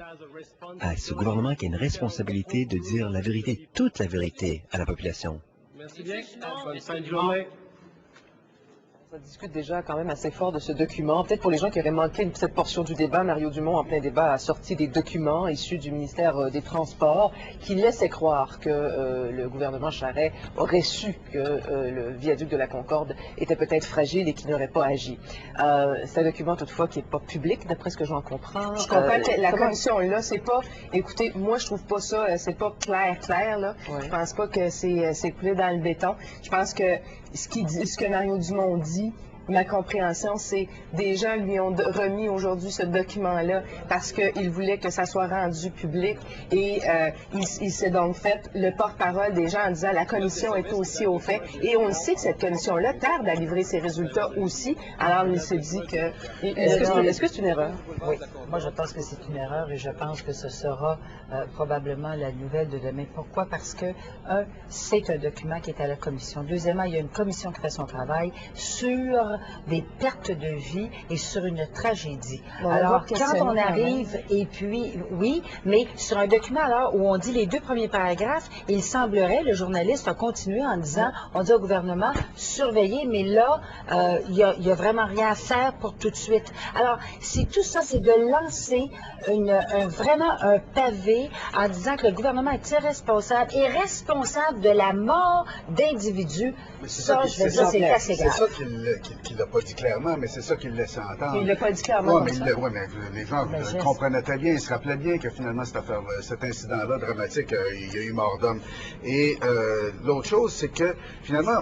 à ce gouvernement qui a une responsabilité de dire la vérité, toute la vérité à la population. Merci bien. Bonne fin de journée. On discute déjà quand même assez fort de ce document. Peut-être pour les gens qui auraient manqué cette portion du débat, Mario Dumont, en plein débat, a sorti des documents issus du ministère des Transports qui laissaient croire que le gouvernement Charest aurait su que le viaduc de la Concorde était peut-être fragile et qu'il n'aurait pas agi. C'est un document toutefois qui n'est pas public, d'après ce que j'en comprends. Je comprends que la commission là, c'est pas... Écoutez, moi je trouve pas ça, c'est pas clair là. Ouais. Je pense pas que c'est coulé dans le béton. Je pense que ce que Mario Dumont dit, ma compréhension, c'est des gens lui ont remis aujourd'hui ce document-là parce qu'il voulait que ça soit rendu public et il s'est donc fait le porte-parole des gens en disant la commission est aussi au fait. Et on sait que cette commission-là tarde à livrer ses résultats aussi. Alors il se dit que... Est-ce que c'est une erreur? Oui, moi je pense que c'est une erreur et je pense que ce sera probablement la nouvelle de demain. Pourquoi? Parce que, un, c'est un document qui est à la commission. Deuxièmement, il y a une commission qui fait son travail sur des pertes de vie et sur une tragédie. Bon, alors, quand on arrive, et puis, oui, mais sur un document alors où on dit les deux premiers paragraphes, il semblerait, le journaliste a continué en disant, on dit au gouvernement, surveillez, mais là, il y a vraiment rien à faire pour tout de suite. Alors, c'est tout ça, c'est de lancer vraiment un pavé en disant que le gouvernement est irresponsable et responsable de la mort d'individus. Ça, je veux dire, c'est assez grave. C'est ça qu'il n'a pas dit clairement, mais c'est ça qu'il laissait entendre. Il ne l'a pas dit clairement. Oui, mais les gens comprenaient très bien, ils se rappelaient bien que finalement cet incident-là dramatique, il y a eu mort d'homme. Et l'autre chose, c'est que finalement,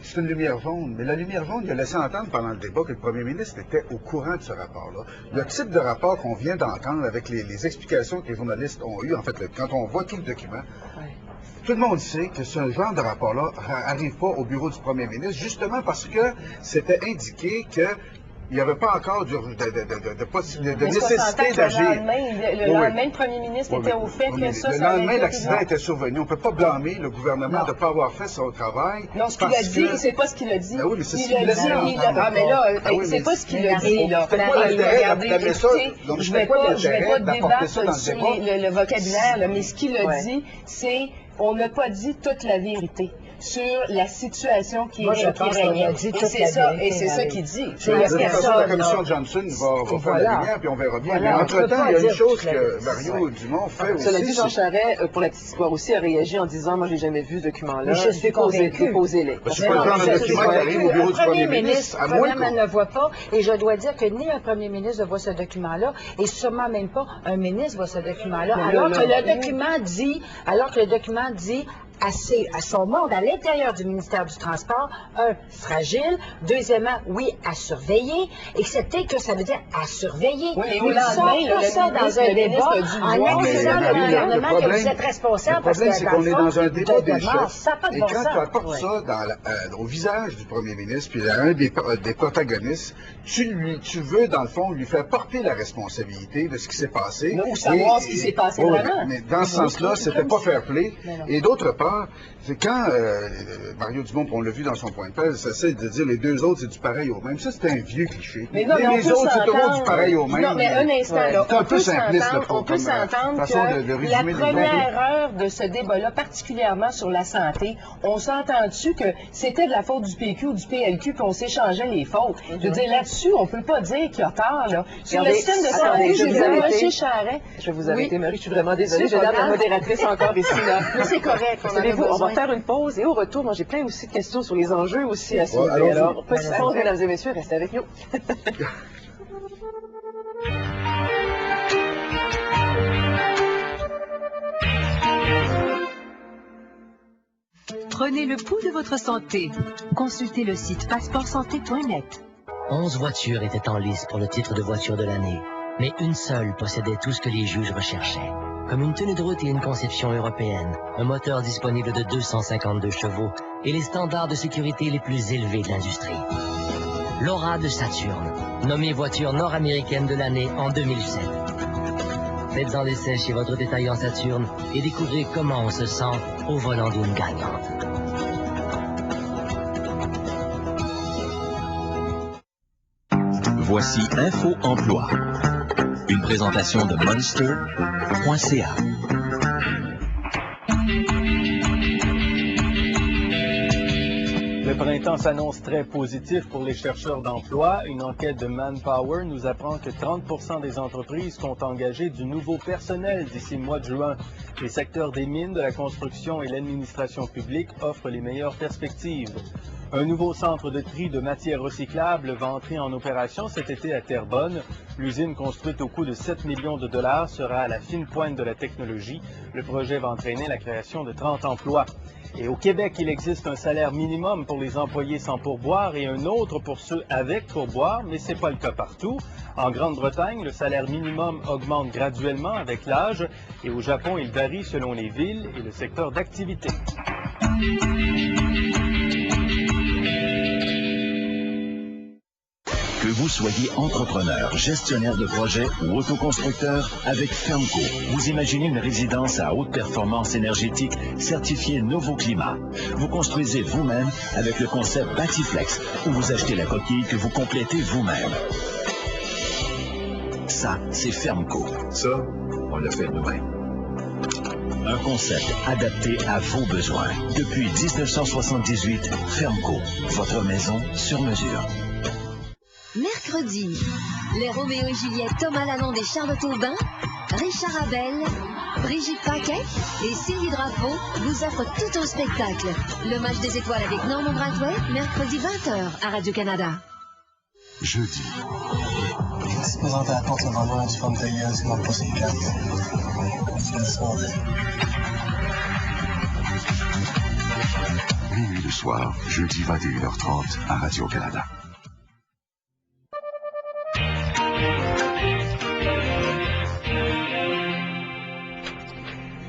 c'est une lumière jaune, mais la lumière jaune, il a laissé entendre pendant le débat que le premier ministre était au courant de ce rapport-là. Le type de rapport qu'on vient d'entendre avec les explications que les journalistes ont eues, en fait, quand on voit tout le document, tout le monde sait que ce genre de rapport-là n'arrive pas au bureau du premier ministre, justement parce que c'était indiqué que il n'y avait pas encore de nécessité d'agir. Le lendemain, le premier ministre était au fait que ça... Le lendemain, l'accident était survenu. On ne peut pas blâmer le gouvernement de ne pas avoir fait son travail. Non, ce qu'il a dit, c'est pas ce qu'il a dit. Oui, mais c'est ce qu'il a dit. Ah, mais là, c'est pas ce qu'il a dit. Regardez, je ne vais pas débattre sur le vocabulaire, mais ce qu'il a dit, c'est on n'a pas dit toute la vérité sur la situation qui régnait. Et c'est ça qu'il dit. La commission Johnson va faire la lumière, puis on verra bien. Mais entre-temps, il y a une chose que Mario Dumont fait aussi. Cela dit, Jean Charest, pour la petite histoire aussi, a réagi en disant, moi, je n'ai jamais vu ce document-là. Je suis convaincu. Déposez-les. Je peux prendre un document qui arrive au bureau du premier ministre, à moins qu'on ne le voit pas, et je dois dire que ni un premier ministre ne voit ce document-là, et sûrement même pas un ministre voit ce document-là, alors que le document dit à son monde à l'intérieur du ministère du Transport, un, fragile, deuxièmement, oui, à surveiller, excepté que ça veut dire à surveiller. Oui, mais il sort pas ça dans un débat en accusant le gouvernement que vous êtes responsable parce que le problème, c'est qu'on est dans un débat des chefs, et quand tu apportes ça au visage du premier ministre, puis à un des protagonistes, tu veux, dans le fond, lui faire porter la responsabilité de ce qui s'est passé. Ou savoir ce qui s'est passé vraiment. Mais dans ce sens-là, c'était pas fair play. Et d'autre part, c'est quand Mario Dumont, on l'a vu dans son point de presse, essaie de dire les deux autres, c'est du pareil au même. Ça, c'est un vieux cliché. Mais non, les autres, c'est toujours du pareil au même. Non, mais un instant, là, c'est un peu simpliste, on peut s'entendre que la première heure de ce débat-là, particulièrement sur la santé, on s'entend-tu que c'était de la faute du PQ ou du PLQ qu'on s'échangeait les fautes? Je veux dire, là-dessus, on peut pas dire qu'il y a tort, là. Sur le système de santé, je vous arrêter, M. Charest. Je vais vous arrêter, Marie, je suis vraiment désolée. J'ai l'air de la modératrice encore ici, là. Mais c'est correct. Savez-vous, on va besoin. faire une pause et au retour, moi j'ai plein aussi de questions sur les enjeux aussi à soulever. allons-y. Alors, petite pause, mesdames et messieurs, restez avec nous. Prenez le pouls de votre santé. Consultez le site passeportsanté.net. 11 voitures étaient en lice pour le titre de voiture de l'année, mais une seule possédait tout ce que les juges recherchaient. Comme une tenue de route et une conception européenne, un moteur disponible de 252 chevaux et les standards de sécurité les plus élevés de l'industrie. L'Aura de Saturn, nommée voiture nord-américaine de l'année en 2007. Faites-en l'essai chez votre détaillant Saturn et découvrez comment on se sent au volant d'une gagnante. Voici Info Emploi. Une présentation de Monster.ca. Le printemps s'annonce très positif pour les chercheurs d'emploi. Une enquête de Manpower nous apprend que 30% des entreprises comptent engager du nouveau personnel d'ici le mois de juin. Les secteurs des mines, de la construction et l'administration publique offrent les meilleures perspectives. Un nouveau centre de tri de matières recyclables va entrer en opération cet été à Terrebonne. L'usine, construite au coût de 7 millions de dollars, sera à la fine pointe de la technologie. Le projet va entraîner la création de 30 emplois. Et au Québec, il existe un salaire minimum pour les employés sans pourboire et un autre pour ceux avec pourboire, mais ce n'est pas le cas partout. En Grande-Bretagne, le salaire minimum augmente graduellement avec l'âge et au Japon, il varie selon les villes et le secteur d'activité. Que vous soyez entrepreneur, gestionnaire de projet ou autoconstructeur, avec Fermco, vous imaginez une résidence à haute performance énergétique certifiée Novoclimat. Vous construisez vous-même avec le concept Batiflex, où vous achetez la coquille que vous complétez vous-même. Ça, c'est Fermco. Ça, on le fait nous-mêmes. Un concept adapté à vos besoins. Depuis 1978, Fermco, votre maison sur mesure. Mercredi, les Roméo et Juliette, Thomas Lalonde et Charlotte Aubin, Richard Abel, Brigitte Paquet et Sylvie Drapeau vous offrent tout un spectacle. Le match des étoiles avec Normand Brathwaite, mercredi 20h à Radio-Canada. Jeudi. Je suis présenté à la porte devant moi du forme tailleuse, c'est mon procès 4. Minuit le soir, jeudi 21h30 à Radio-Canada.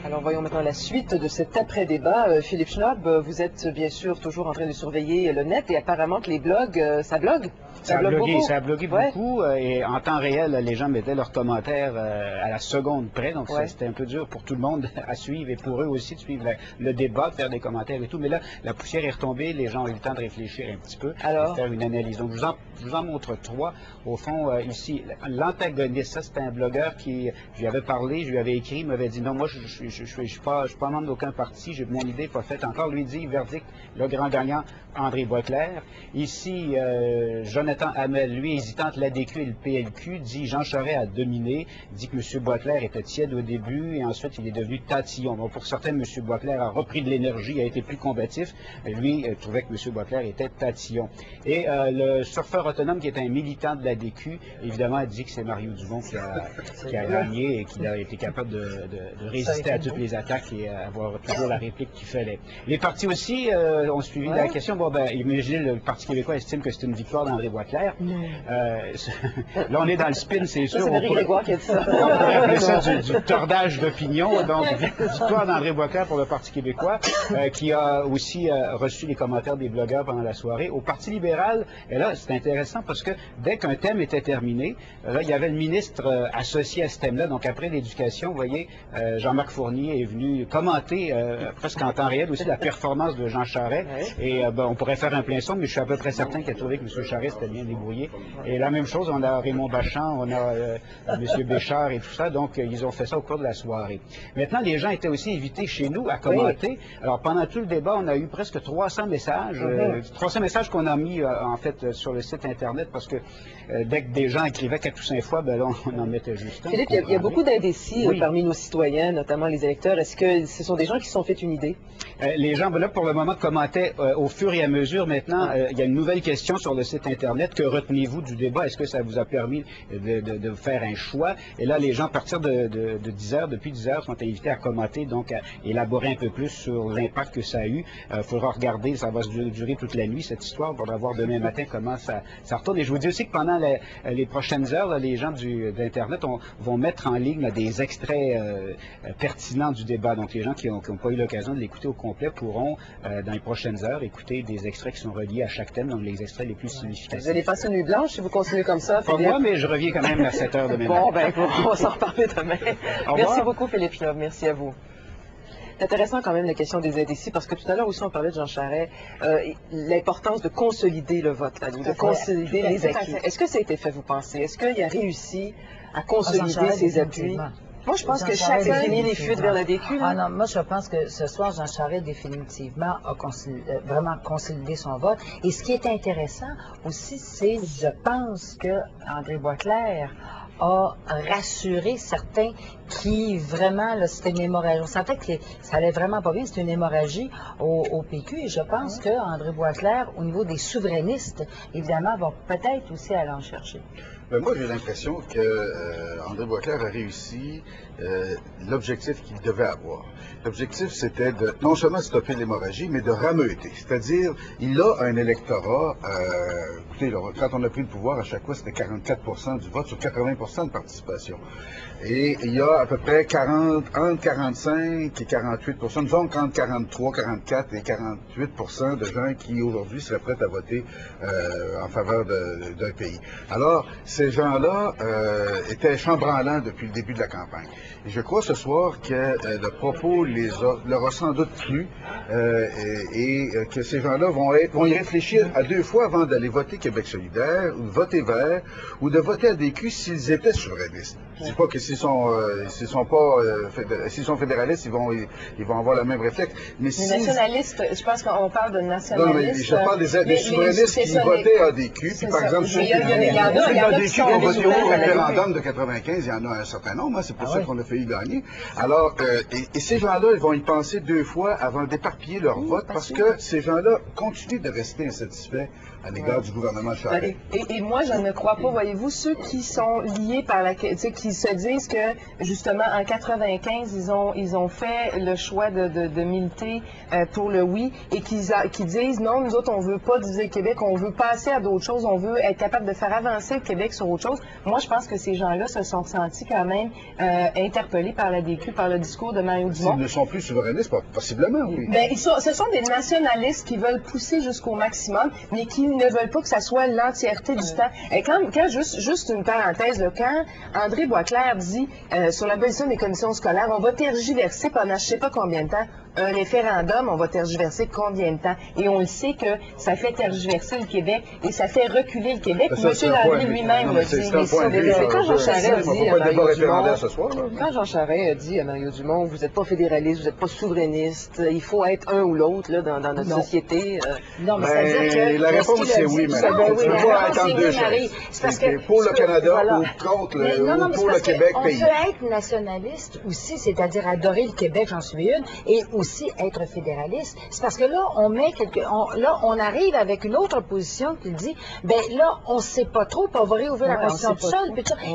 Alors voyons maintenant la suite de cet après-débat. Philippe Schnob, vous êtes bien sûr toujours en train de surveiller le net et apparemment que les blogs, ça blogue. Ça a blogué beaucoup et en temps réel, les gens mettaient leurs commentaires à la seconde près, donc c'était un peu dur pour tout le monde à suivre et pour eux aussi de suivre le débat, de faire des commentaires et tout. Mais là, la poussière est retombée, les gens ont eu le temps de réfléchir un petit peu, de faire une analyse. Donc je vous en montre trois. Au fond, ici, l'antagoniste, ça c'était un blogueur qui, je lui avais parlé, je lui avais écrit, il m'avait dit non, moi je suis pas membre d'aucun parti, j'ai mon idée pas faite encore. Lui dit, verdict, le grand gagnant, André Boisclair. Ici, Jonathan Hamel, lui, hésitant entre l'ADQ et le PLQ, dit Jean Charest a dominé, dit que M. Boisclair était tiède au début et ensuite il est devenu tatillon. Donc pour certains, M. Boisclair a repris de l'énergie, a été plus combatif. Lui trouvait que M. Boisclair était tatillon. Et le surfeur autonome qui est un militant de l'ADQ, évidemment, a dit que c'est Mario Dumont qui a gagné et qu'il a été capable de résister à toutes les attaques et avoir toujours la réplique qu'il fallait. Les partis aussi ont suivi la question. Bon, ben, imaginez, le Parti québécois estime que c'est une victoire d'André Boisclair. Là, on est dans le spin, c'est sûr. C'est Valérie Grégoire qui a dit ça. On pourrait appeler ça du tordage d'opinion. Donc, victoire d'André Boisclair pour le Parti québécois, qui a aussi reçu les commentaires des blogueurs pendant la soirée. Au Parti libéral, et là, c'est intéressant parce que dès qu'un thème était terminé, là, il y avait le ministre associé à ce thème-là. Donc, après l'éducation, vous voyez, Jean-Marc Fournier est venu commenter presque en temps réel aussi la performance de Jean Charest. Et on pourrait faire un plein son, mais je suis à peu près certain qu'il a trouvé que M. Charest était bien débrouillé. Et la même chose, on a Raymond Bachand, on a M. Béchard et tout ça, donc ils ont fait ça au cours de la soirée. Maintenant, les gens étaient aussi invités chez nous à commenter. Alors, pendant tout le débat, on a eu presque 300 messages, 300 messages qu'on a mis en fait sur le site Internet parce que dès que des gens écrivaient 4 ou 5 fois, ben là, on en mettait juste un. Philippe, il y a beaucoup d'indécis parmi nos citoyens, notamment les électeurs électeurs? Est-ce que ce sont des gens qui se sont fait une idée? Les gens, là, pour le moment, commentaient au fur et à mesure. Maintenant, il y a une nouvelle question sur le site Internet. Que retenez-vous du débat? Est-ce que ça vous a permis de faire un choix? Et là, les gens, à partir de 10 heures, depuis 10 heures, sont invités à commenter, donc à élaborer un peu plus sur l'impact que ça a eu. Il faudra regarder, ça va durer toute la nuit, cette histoire. On va voir demain matin comment ça retourne. Et je vous dis aussi que pendant les prochaines heures, là, les gens d'Internet vont mettre en ligne là, des extraits pertinents du débat. Donc, les gens qui n'ont pas eu l'occasion de l'écouter au complet pourront, dans les prochaines heures, écouter des extraits qui sont reliés à chaque thème, donc les extraits les plus significatifs. Vous allez passer une nuit blanche si vous continuez comme ça, Philippe? Pas moi, mais je reviens quand même à 7 heures demain matin. Bon, ben, on va s'en reparler demain. Merci beaucoup, Philippe Schnob. Merci à vous. C'est intéressant quand même la question des aides ici, parce que tout à l'heure aussi on parlait de Jean Charest, l'importance de consolider le vote, de consolider les acquis. Est-ce que ça a été fait, vous pensez? Est-ce qu'il a réussi à consolider ses appuis? Moi, je pense que chacun finit les fuites vers la DQ. Ah non, moi, je pense que ce soir, Jean Charest définitivement a vraiment consolidé son vote. Et ce qui est intéressant aussi, c'est, je pense que André Boisclair a rassuré certains qui vraiment, là, c'était une hémorragie. On sentait que ça allait vraiment pas bien, c'était une hémorragie au PQ. Et je pense que André Boisclair, au niveau des souverainistes, évidemment, va peut-être aussi aller en chercher. Ben moi, j'ai l'impression que André Boisclair a réussi l'objectif qu'il devait avoir. L'objectif, c'était de non seulement stopper l'hémorragie, mais de rameuter. C'est-à-dire, il a un électorat, écoutez, là, quand on a pris le pouvoir, à chaque fois, c'était 44% du vote sur 80% de participation. Et il y a à peu près entre 45 et 48%, disons entre 43, 44 et 48% de gens qui, aujourd'hui, seraient prêts à voter en faveur d'un pays. Alors, ces gens-là étaient chambranlants depuis le début de la campagne. Et je crois ce soir que le propos leur a sans doute plu et que ces gens-là vont y réfléchir à deux fois avant d'aller voter Québec solidaire, ou de voter Vert, ou de voter ADQ s'ils étaient souverainistes. Je ne dis pas que s'ils sont fédéralistes, ils vont avoir le même réflexe. Mais les nationalistes, je pense qu'on parle de nationalistes. Non, mais je parle des souverainistes qui votaient ADQ. Puis par exemple, ceux qui ont voté au référendum de 95, il y en a un certain nombre. C'est pour ça qu'on a failli gagner. Alors, et ces gens-là, ils vont y penser deux fois avant d'éparpiller leur vote, parce que ces gens-là continuent de rester insatisfaits à l'égard du gouvernement Charest. Et moi, je ne crois pas, voyez-vous, ceux qui sont liés par qui se disent que, justement, en 95, ils ont fait le choix de militer pour le oui, et qui disent, non, nous autres, on veut pas diviser le Québec, on veut passer à d'autres choses, on veut être capable de faire avancer le Québec sur autre chose. Moi, je pense que ces gens-là se sont sentis quand même interpellés par la DQ, par le discours de Mario Dumont. S'ils ne sont plus souverainistes, possiblement, oui. Ben, ce sont des nationalistes qui veulent pousser jusqu'au maximum, mais qui ne veulent pas que ça soit l'entièreté du temps. Et quand juste une parenthèse, là, quand André Boisclair dit sur l'abolition des commissions scolaires, on va tergiverser pendant je ne sais pas combien de temps. Un référendum, on va tergiverser combien de temps? Et on le sait que ça fait tergiverser le Québec et ça fait reculer le Québec. M. Landry lui-même l'a dit. Quand Jean Charest a dit à Mario Dumont, quand Jean Charest a dit à Mario Dumont, vous n'êtes pas fédéraliste, vous n'êtes pas souverainiste, il faut être un ou l'autre dans notre société. Non, mais ça veut dire que la réponse c'est oui, madame. Tu ne peux pas attendre deux choses. Pour le Canada ou contre pour le Québec pays. On peut être nationaliste aussi, c'est-à-dire adorer le Québec, j'en suis une, et aussi être fédéraliste. C'est parce que là, on arrive avec une autre position qui dit, ben là, on ne sait pas trop, puis on va réouvrir la Constitution tout seul.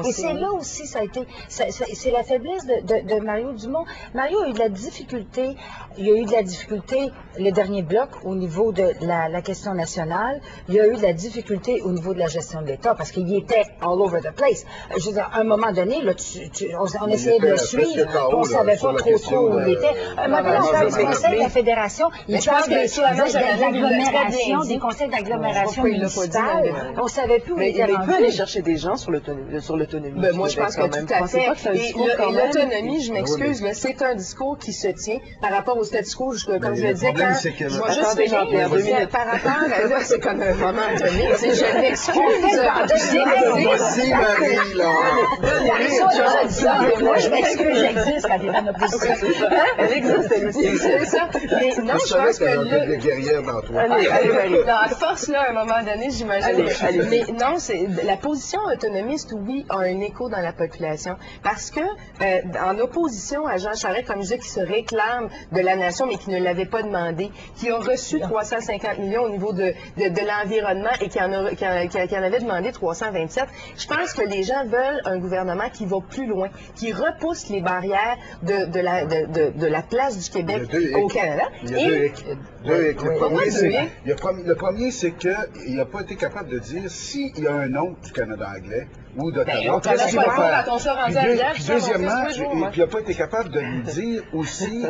Et c'est là aussi, ça a été, c'est la faiblesse de Mario Dumont. Mario a eu de la difficulté, le dernier bloc au niveau de la question nationale, il y a eu de la difficulté au niveau de la gestion de l'État, parce qu'il était all over the place. Je veux dire, à un moment donné, là, on essayait de le suivre, on ne savait pas trop où il était. Le conseil de la fédération, il parle des conseils d'agglomération municipale. On ne savait plus où il était rendu. Il peut aller chercher des gens sur l'autonomie. Moi, je pense que tout à fait. Et l'autonomie, je m'excuse, mais c'est un discours qui se tient par rapport au statu quo, comme je le disais, quand... Moi, juste Jean-Pierre, 2 minutes. Par rapport, là, c'est comme un moment donné. Je m'excuse. Voici Marie, là. Moi, je m'excuse, j'existe quand il est dans notre position. Elle existe, elle aussi. C'est ça. Mais non, je pense que le guerrière dans toi. Allez. À force, là, à un moment donné, j'imagine. Mais non, la position autonomiste, oui, a un écho dans la population. Parce que, en opposition à Jean Charest, comme je disais, qui se réclame de la nation, mais qui ne l'avait pas demandé, qui a reçu 350 millions au niveau de l'environnement et qui en avait demandé 327, je pense que les gens veulent un gouvernement qui va plus loin, qui repousse les barrières de la place du Québec au Canada. Il y a deux hic. Le premier, c'est qu'il n'a pas été capable de dire s'il y a un nom du Canada anglais ou d'Ottawa. Qu'est-ce qu'il va faire? Deuxièmement, il n'a pas été capable de nous dire aussi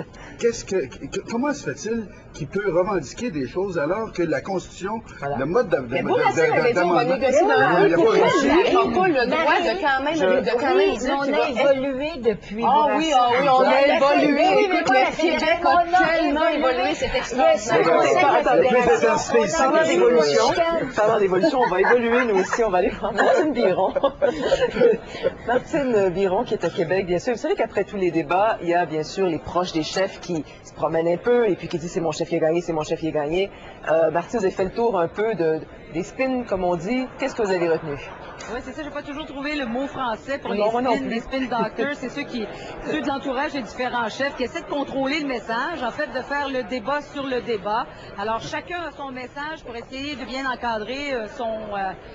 comment se fait-il qu'il peut revendiquer des choses alors que la Constitution, le mode d'amendement... on va négocier dans le pas le droit de quand même dire on a évolué depuis. Ah oui, on a évolué. Écoute, le Québec a tellement évolué, c'est extraordinaire. Parlant d'évolution, on va évoluer nous aussi, on va aller voir Martine Biron. Martine Biron qui est à Québec, bien sûr. Vous savez qu'après tous les débats, il y a bien sûr les proches des chefs qui se promènent un peu et puis qui disent c'est mon chef qui a gagné, c'est mon chef qui a gagné. Martine, vous avez fait le tour un peu des spins, comme on dit. Qu'est-ce que vous avez retenu? Oui, c'est ça. Je n'ai pas toujours trouvé le mot français pour les spin doctors. C'est ceux de l'entourage des différents chefs qui essaient de contrôler le message, en fait, de faire le débat sur le débat. Alors, chacun a son message pour essayer de bien encadrer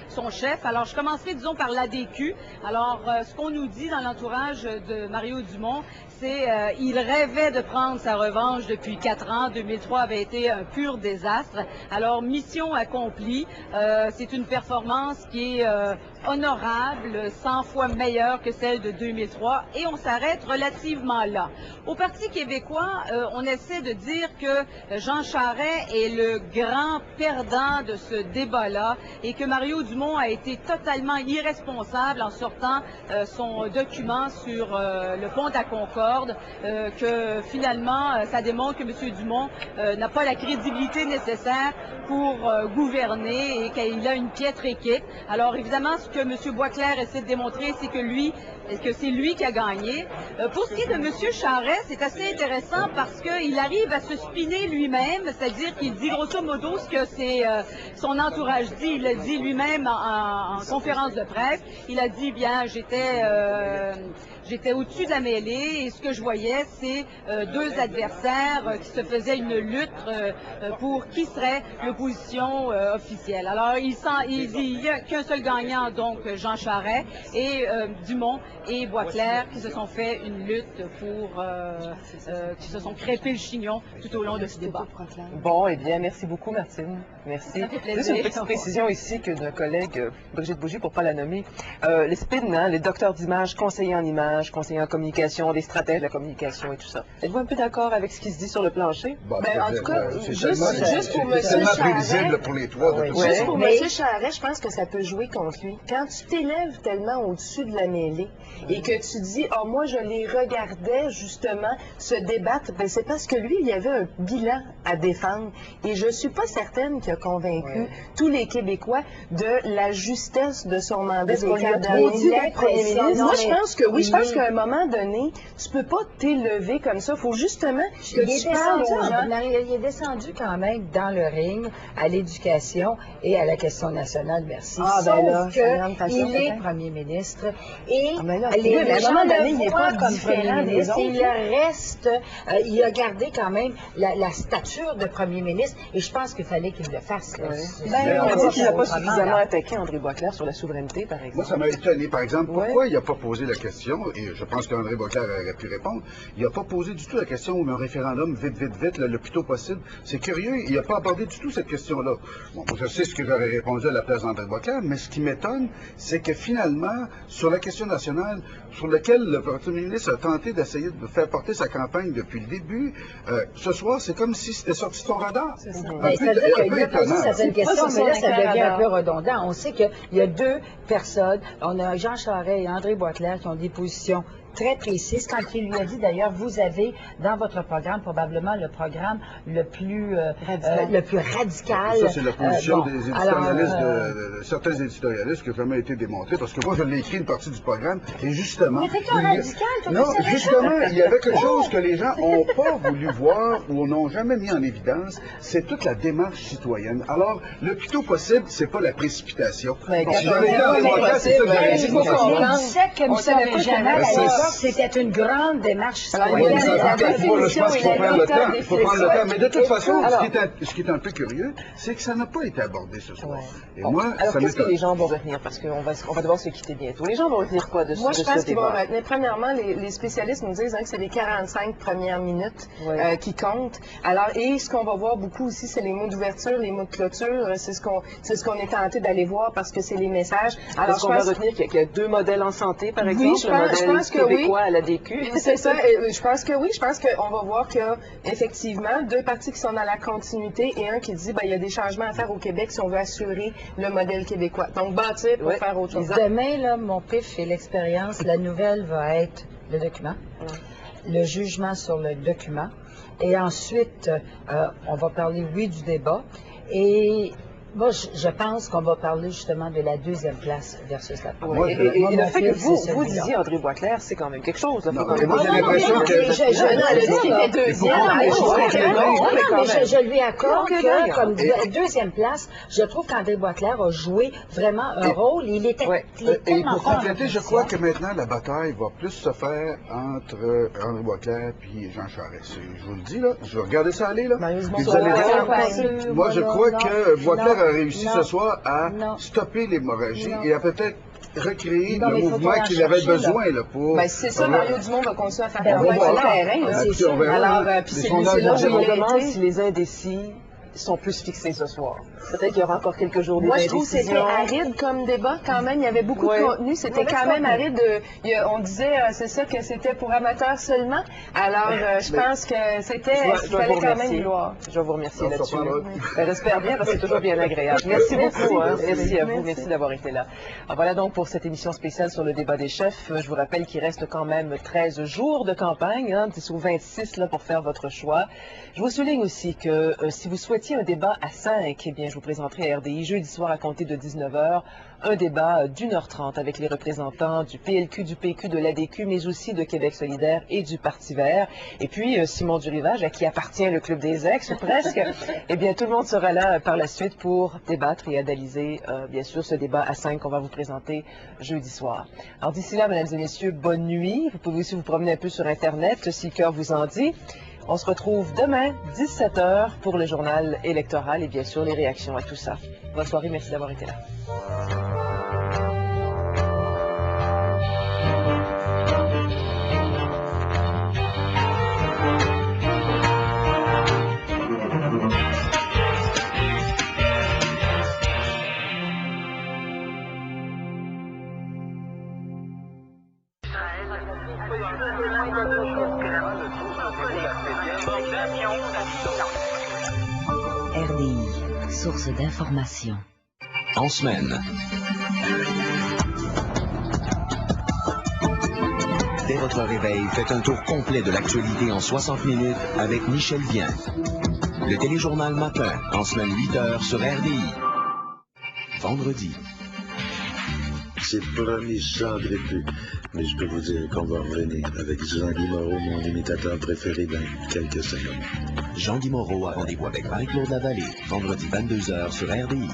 son chef. Alors, je commencerai, disons, par l'ADQ. Alors, ce qu'on nous dit dans l'entourage de Mario Dumont, c'est il rêvait de prendre sa revanche depuis 4 ans. 2003 avait été un pur désastre. Alors, mission accomplie. C'est une performance qui est honorable, 100 fois meilleure que celle de 2003, et on s'arrête relativement là. Au Parti québécois, on essaie de dire que Jean Charest est le grand perdant de ce débat-là et que Mario Dumont a été totalement irresponsable en sortant son document sur le pont de la Concorde, que finalement, ça démontre que M. Dumont n'a pas la crédibilité nécessaire pour gouverner et qu'il a une piètre équipe. Alors évidemment, ce que M. Boisclair essaie de démontrer, c'est que c'est lui qui a gagné. Pour ce qui est de M. Charest, c'est assez intéressant parce qu'il arrive à se spinner lui-même, c'est-à-dire qu'il dit grosso modo ce que son entourage dit. Il l'a dit lui-même en conférence de presse. Il a dit, bien, j'étais au-dessus de la mêlée et ce que je voyais, c'est deux adversaires qui se faisaient une lutte pour qui serait l'opposition officielle. Alors, il dit il n'y a qu'un seul gagnant, donc Jean Charest, et Dumont et Boisclair qui se sont fait une lutte qui se sont crêpés le chignon tout au long de ce débat. Bon, eh bien, merci beaucoup, Martine. Merci. Ça fait plaisir. Juste une petite précision ici que d'un collègue, Brigitte Bougie, pour ne pas la nommer. Les spins, les docteurs d'image, conseillers en image, conseillers en communication, des stratèges de la communication et tout ça. Êtes-vous un peu d'accord avec ce qui se dit sur le plancher? En tout cas, juste pour M. Charest, pour les trois, juste pour M. Charest, je pense que ça peut jouer contre lui. Quand tu t'élèves tellement au-dessus de la mêlée et que tu dis, moi, je les regardais justement se débattre, c'est parce que lui, il y avait un bilan à défendre. Et je ne suis pas certaine qu'il a convaincu tous les Québécois de la justesse de son mandat des 4 derniers premiers ministres. Moi, je pense que oui. Je pense qu'à un moment donné, tu ne peux pas t'élever comme ça. Il faut justement que tu parles aux gens. Il est descendu quand même dans le ring à l'éducation et à la question nationale, merci. Sauf qu'il est premier ministre et les gens le voient comme premier ministre. Il reste, il a gardé quand même la stature de premier ministre et je pense qu'il fallait qu'il le fasse. On dit qu'il n'a pas suffisamment attaqué André Boisclair sur la souveraineté, par exemple. Moi, ça m'a étonné, par exemple, pourquoi il n'a pas posé la question, et je pense qu'André Boisclair aurait pu répondre, il n'a pas posé du tout la question un référendum vite, le plus tôt possible. C'est curieux, il n'a pas abordé du tout cette question-là. Bon, je sais ce que j'aurais répondu à la place d'André Boisclair, mais ce qui m'étonne, c'est que finalement, sur la question nationale, sur laquelle le Premier ministre a tenté d'essayer de faire porter sa campagne depuis le début, ce soir, c'est comme si c'était sorti de son radar. C'est-à-dire qu'il lui a posé certaines questions, mais là, ça devient un peu redondant. On sait qu'il y a deux personnes, on a Jean Charest et André Boisclair qui ont des positions très précise quand il lui a dit, d'ailleurs, vous avez dans votre programme probablement le programme le plus radical. Ça, c'est la position des éditorialistes, de certains éditorialistes qui n'a jamais été démontrée, parce que moi, je l'ai écrit une partie du programme, et justement... Mais t'es un radical, toi, non, justement, il y avait quelque chose que les gens n'ont pas voulu voir ou n'ont jamais mis en évidence, c'est toute la démarche citoyenne. Alors, le plus tôt possible, c'est pas la précipitation. Mais si j'avais été en démocratie, c'est ça que j'aurais dit. On disait que mission régionale, à l'époque, c'était une grande démarche citoyenne. Moi, je pense qu'il faut prendre le temps. Il faut prendre le temps. Mais de toute façon, ce qui est un peu curieux, c'est que ça n'a pas été abordé ce soir. Et moi, alors, qu'est-ce que les gens vont retenir? Parce qu'on va devoir se quitter bientôt. Les gens vont retenir quoi de ce débat? Moi, je pense qu'ils vont retenir. Premièrement, les spécialistes nous disent que c'est les 45 premières minutes qui comptent. Alors, et ce qu'on va voir beaucoup aussi, c'est les mots d'ouverture, les mots de clôture. C'est ce qu'on est tenté d'aller voir parce que c'est les messages. Alors, est-ce qu'on va retenir qu'il y a 2 modèles en santé, par exemple? Oui, je pense que québécois à la DQ. C'est ça. Je pense que oui. Je pense qu'on va voir qu'il y a effectivement 2 partis qui sont dans la continuité et un qui dit il y a des changements à faire au Québec si on veut assurer le modèle québécois. Donc, bâtir pour faire autre chose. Demain, là, mon pif fait l'expérience. La nouvelle va être le document, le jugement sur le document. Et ensuite, on va parler, oui, du débat. Et moi, je pense qu'on va parler justement de la 2e place versus la première. Et le fait que vous disiez André Boisclair, c'est quand même quelque chose. Là, moi, j'ai l'impression que... Je lui accorde que, comme 2e place, je trouve qu'André Boisclair a joué vraiment un rôle. Il était et pour compléter, je crois que maintenant, la bataille va plus se faire entre André Boisclair et Jean Charest. Je vous le dis, là, je vais regarder ça aller, là. Vous allez voir, moi, je crois que Boisclair a réussi ce soir à stopper l'hémorragie et à peut-être recréer le mouvement qu'il avait besoin là, pour... c'est ça, Mario Dumont va continuer à faire travailler sur le terrain. Alors, puis c'est là où je me demande si les indécis sont plus fixés ce soir. Peut-être qu'il y aura encore quelques jours Moi, je trouve que c'était aride comme débat quand même. Il y avait beaucoup de contenu. C'était quand même aride. On disait, c'est ça, que c'était pour amateurs seulement. Alors, je pense que c'était... Il fallait quand même vouloir. Je vais vous remercier là-dessus. J'espère bien, parce que c'est toujours bien agréable. Merci beaucoup. Merci à vous. Merci d'avoir été là. Alors, voilà donc pour cette émission spéciale sur le débat des chefs. Je vous rappelle qu'il reste quand même 13 jours de campagne, c'est ou 26 là, pour faire votre choix. Je vous souligne aussi que si vous souhaitiez un débat à 5, eh bien, je vous présenterai à RDI jeudi soir à compter de 19h un débat d'1h30 avec les représentants du PLQ, du PQ, de l'ADQ, mais aussi de Québec solidaire et du Parti vert. Et puis Simon Durivage, à qui appartient le Club des Ex, presque. Eh bien, tout le monde sera là par la suite pour débattre et analyser, bien sûr, ce débat à 5 qu'on va vous présenter jeudi soir. Alors d'ici là, mesdames et messieurs, bonne nuit. Vous pouvez aussi vous promener un peu sur Internet, si le cœur vous en dit. On se retrouve demain, 17h, pour le journal électoral et bien sûr les réactions à tout ça. Bonne soirée, merci d'avoir été là. RDI, source d'information. En semaine. Dès votre réveil, faites un tour complet de l'actualité en 60 minutes avec Michel Vien. Le téléjournal matin, en semaine 8h sur RDI. Vendredi. C'est promis, j'en dirai plus. Mais je peux vous dire qu'on va revenir avec Jean-Guy Moreau, mon imitateur préféré, dans quelques secondes. Jean-Guy Moreau a rendez-vous avec Marie-Claude Lavallée, vendredi 22h sur RDI.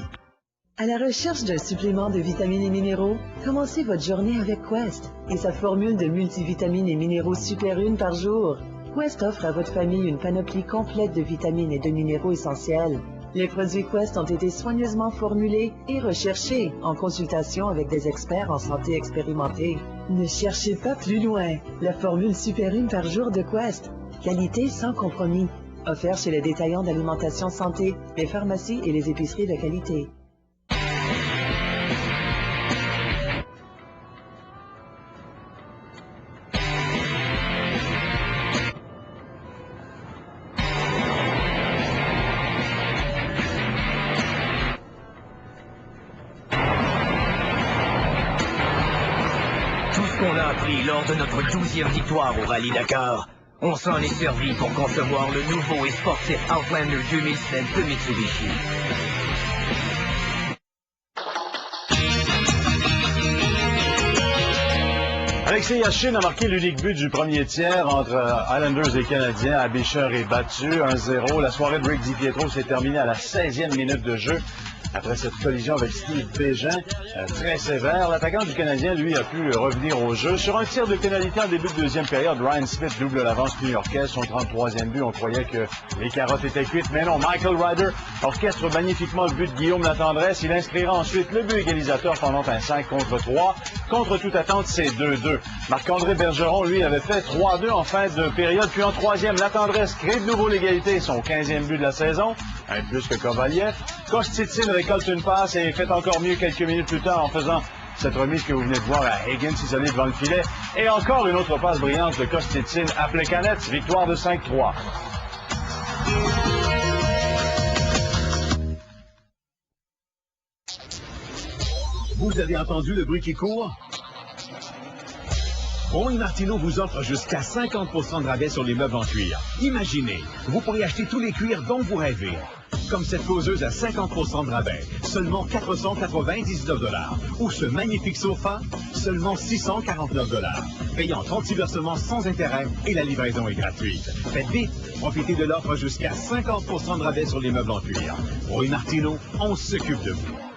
À la recherche d'un supplément de vitamines et minéraux, commencez votre journée avec Quest et sa formule de multivitamines et minéraux Super 1 par jour. Quest offre à votre famille une panoplie complète de vitamines et de minéraux essentiels. Les produits Quest ont été soigneusement formulés et recherchés en consultation avec des experts en santé expérimentés. Ne cherchez pas plus loin. La formule Super 1 par jour de Quest. Qualité sans compromis. Offert chez les détaillants d'alimentation santé, les pharmacies et les épiceries de qualité. qu'on a appris lors de notre 12e victoire au Rallye Dakar, on s'en est servi pour concevoir le nouveau et sportif Outlander 2007 de Mitsubishi. Alexei Yashin a marqué l'unique but du premier tiers entre Islanders et Canadiens. Abisher est battu 1-0. La soirée de Rick DiPietro s'est terminée à la 16e minute de jeu. Après cette collision avec Steve Bégin, très sévère, l'attaquant du Canadien, lui, a pu revenir au jeu. Sur un tir de pénalité en début de deuxième période, Ryan Smith double l'avance new-yorkaise, son 33e but. On croyait que les carottes étaient cuites, mais non. Michael Ryder orchestre magnifiquement le but de Guillaume Latendresse. Il inscrira ensuite le but égalisateur pendant un 5-3. Contre toute attente, c'est 2-2. Marc-André Bergeron, lui, avait fait 3-2 en fin de période. Puis en troisième, Latendresse crée de nouveau l'égalité, son 15e but de la saison. Un plus que Kovaliev. Kostitsin récolte une passe et fait encore mieux quelques minutes plus tard en faisant cette remise que vous venez de voir à Higgins isolé devant le filet. Et encore une autre passe brillante de Kostitsin à Plekanec. Victoire de 5-3. Vous avez entendu le bruit qui court? Ron Martineau vous offre jusqu'à 50% de rabais sur les meubles en cuir. Imaginez, vous pourrez acheter tous les cuirs dont vous rêvez. Comme cette causeuse à 50% de rabais, seulement 499 $. Ou ce magnifique sofa, seulement 649 $. Payant 36 versements sans intérêt et la livraison est gratuite. Faites vite, profitez de l'offre jusqu'à 50% de rabais sur les meubles en cuir. Ron Martineau, on s'occupe de vous.